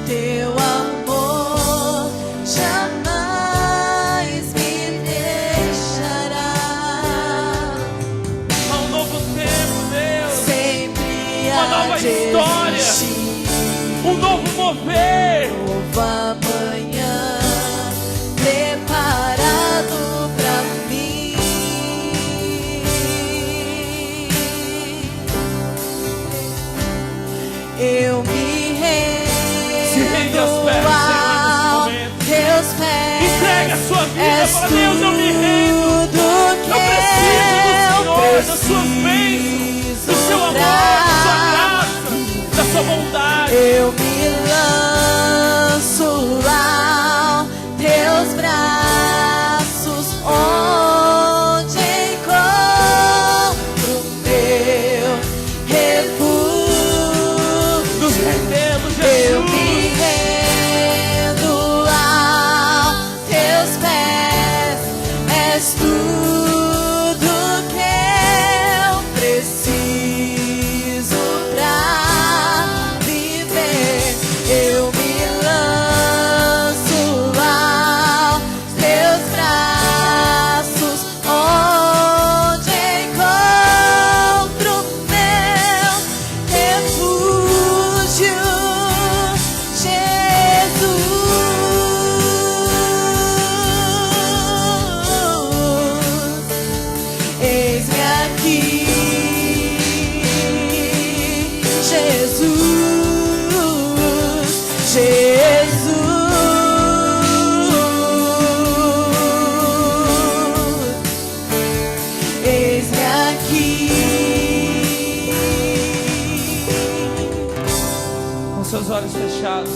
teu amor jamais me deixará. Há um novo tempo, Deus. Sempre Uma nova há de história. existir Um novo mover. novo amanhã preparado pra mim. Eu me Se rende aos rendo pés do Senhor nesse aos momento. teus pés. Entrega a sua vida. És Fala: Deus, eu me rendo. tudo que Eu preciso do Senhor, das suas bênçãos, do seu amor, da sua graça, da sua bondade. Eu me lanço aos teus braços, onde encontro meu refúgio. Nos rendemos, Eu Jesus. me rendo aos teus pés. És tudo que eu preciso pra viver. Eu me lanço aos teus braços, onde encontro meu refúgio, Jesus. Eis-me aqui, Jesus, Jesus. Eis-me aqui. Com seus olhos fechados.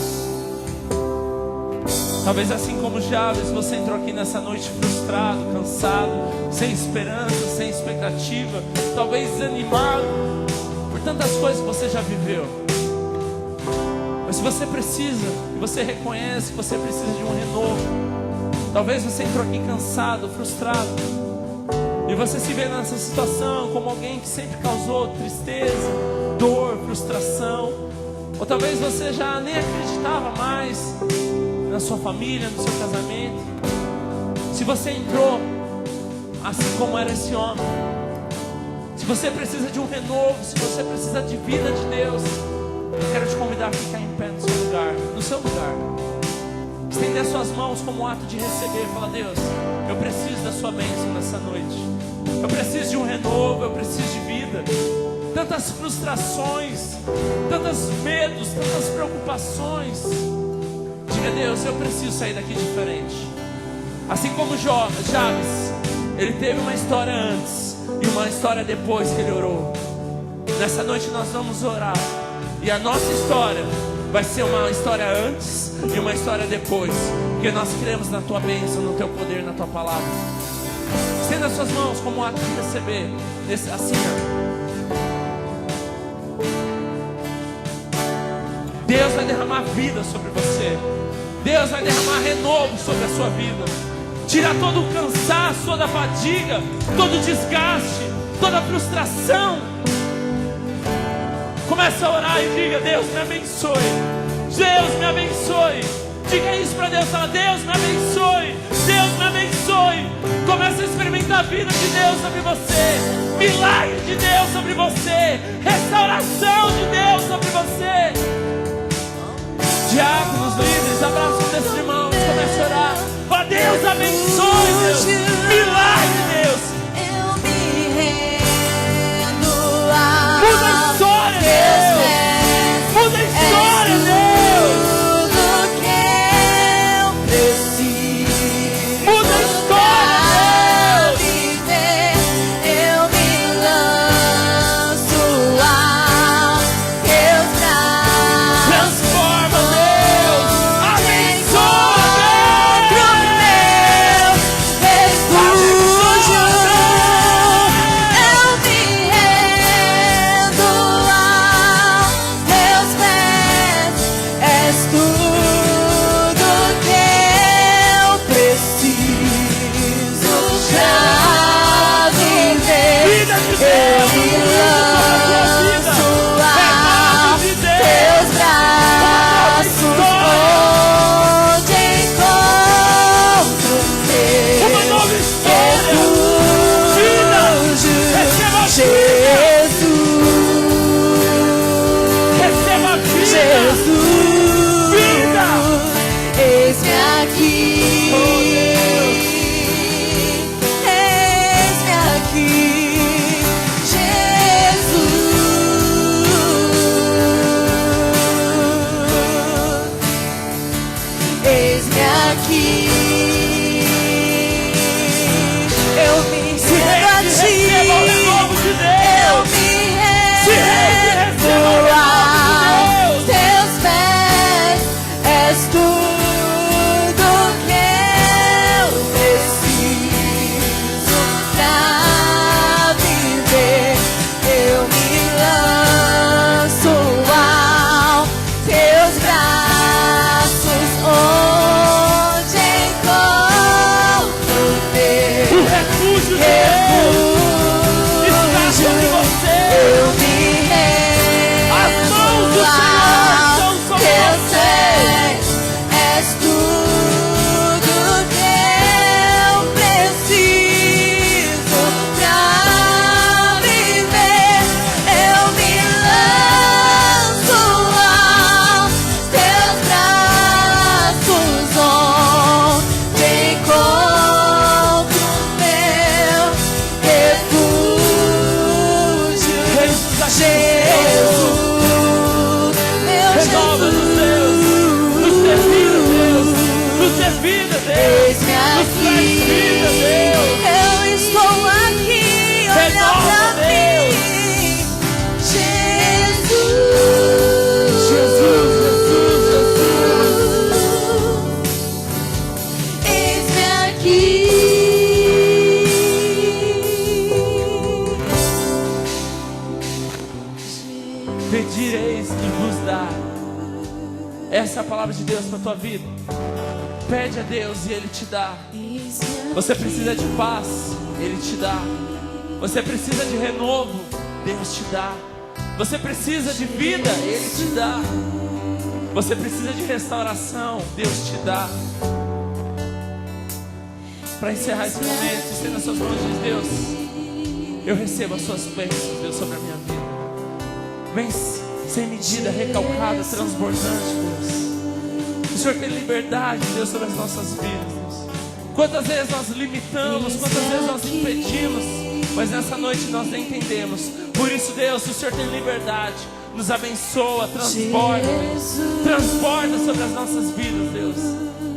Talvez assim como Jabes, você entrou aqui nessa noite frustrado, cansado, sem esperança, sem expectativa, talvez desanimado por tantas coisas que você já viveu. Mas se você precisa, e você reconhece que você precisa de um renovo, talvez você entrou aqui cansado, frustrado, e você se vê nessa situação como alguém que sempre causou tristeza, dor, frustração, ou talvez você já nem acreditava mais na sua família, no seu casamento. Se você entrou assim como era esse homem, se você precisa de um renovo, se você precisa de vida de Deus, eu quero te convidar a ficar em pé no seu lugar, no seu lugar. Estender suas mãos como um ato de receber. Fala: Deus, eu preciso da sua bênção nessa noite. Eu preciso de um renovo, eu preciso de vida. Tantas frustrações, tantos medos, tantas preocupações. Diga: Deus, eu preciso sair daqui diferente. Assim como Jabes, ele teve uma história antes e uma história depois que ele orou. Nessa noite nós vamos orar, e a nossa história vai ser uma história antes e uma história depois, porque nós cremos na tua bênção, no teu poder, na tua palavra. Estenda as suas mãos como um ato de receber, assim, ó. Deus vai derramar vida sobre você. Deus vai derramar renovo sobre a sua vida. Tirar todo o cansaço, toda a fadiga, todo o desgaste, toda a frustração. Comece a orar e diga: Deus me abençoe. Deus me abençoe. Diga isso para Deus. Fala: Deus me abençoe. Deus me abençoe. Comece a experimentar a vida de Deus sobre você. Milagre de Deus sobre você. Restauração de Deus sobre você. Diáconos, líderes, abraço desses irmãos. Comece a orar. Fala: Deus abençoe, Deus. Milagre, Deus. Eu me rendo a Muda a história, Deus. Muda a história, Deus. tudo que eu preciso. Muda a história, Deus. Viver, eu me lanço aos teus braços. Transforma, Deus. Abençoa, Deus. Refúgio, eu me rendo aos teus pés. És tudo que eu preciso pra viver. Vida de Deus. Eu me lanço aos teus braços, onde encontro Uma meu nova história. refúgio. Receba Jesus, Receba vida. Jesus, Vida. eis-me aqui, eis-me aqui, Jesus, eis-me aqui, eu me Se rendo a rende, receba o renovo de eu Deus. me Se rende, receba o rendo renovo de aos Deus. teus pés, és tudo que eu preciso pra viver. Eu me lanço aos teus braços, onde encontro O meu refúgio de Deus está sobre você. eu me rendo As mãos do Senhor estão sobre teus você. pés, és tudo que eu preciso pra viver. Eu me lanço aos teus braços, onde encontro meu refúgio. Jesus aqui, Jesus, meu renova-nos, Deus. Nos dê vida, Deus. Nos dê vida, Deus. Eis-me Nos traz aqui, vida, Deus. eu estou aqui, olha Renova, pra Deus. mim, Jesus, Jesus, Jesus, eis-me aqui. Pedireis e vos dá. Essa é a palavra de Deus para a tua vida. Pede a Deus e Ele te dá. Você precisa de paz, Ele te dá. Você precisa de renovo, Deus te dá. Você precisa de vida, Ele te dá. Você precisa de restauração, Deus te dá. Para encerrar esse momento, estenda as suas mãos e diz: Deus, eu recebo as suas bênçãos, Deus, sobre a minha vida. Vem sem medida, recalcada, transbordante, Deus. O Senhor tem liberdade, Deus, sobre as nossas vidas, Deus. Quantas vezes nós limitamos, quantas vezes nós impedimos, mas nessa noite nós entendemos. Por isso, Deus, o Senhor tem liberdade. Nos abençoa, transborda, Deus. Transborda sobre as nossas vidas, Deus.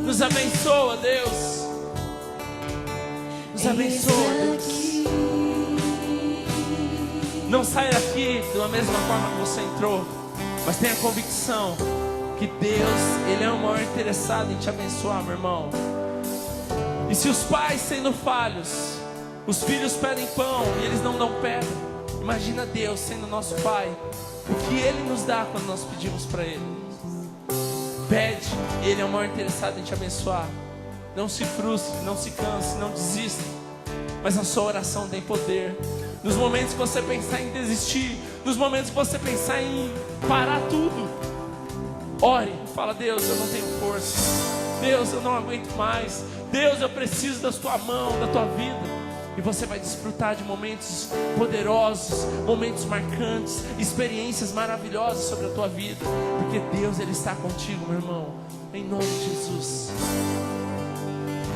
Nos abençoa, Deus. Nos abençoa, Deus. Não saia daqui da mesma forma que você entrou, mas tenha convicção que Deus, Ele é o maior interessado em te abençoar, meu irmão. E se os pais, sendo falhos, os filhos pedem pão e eles não dão pedra, imagina Deus sendo nosso Pai, o que Ele nos dá quando nós pedimos para Ele. Pede, Ele é o maior interessado em te abençoar. Não se frustre, não se canse, não desista, mas a sua oração tem poder. Nos momentos que você pensar em desistir, Nos momentos que você pensar em parar tudo, ore, fala: Deus, eu não tenho força. Deus, eu não aguento mais. Deus, eu preciso da tua mão, da tua vida. E você vai desfrutar de momentos poderosos, momentos marcantes, experiências maravilhosas sobre a tua vida. Porque Deus, Ele está contigo, meu irmão. Em nome de Jesus.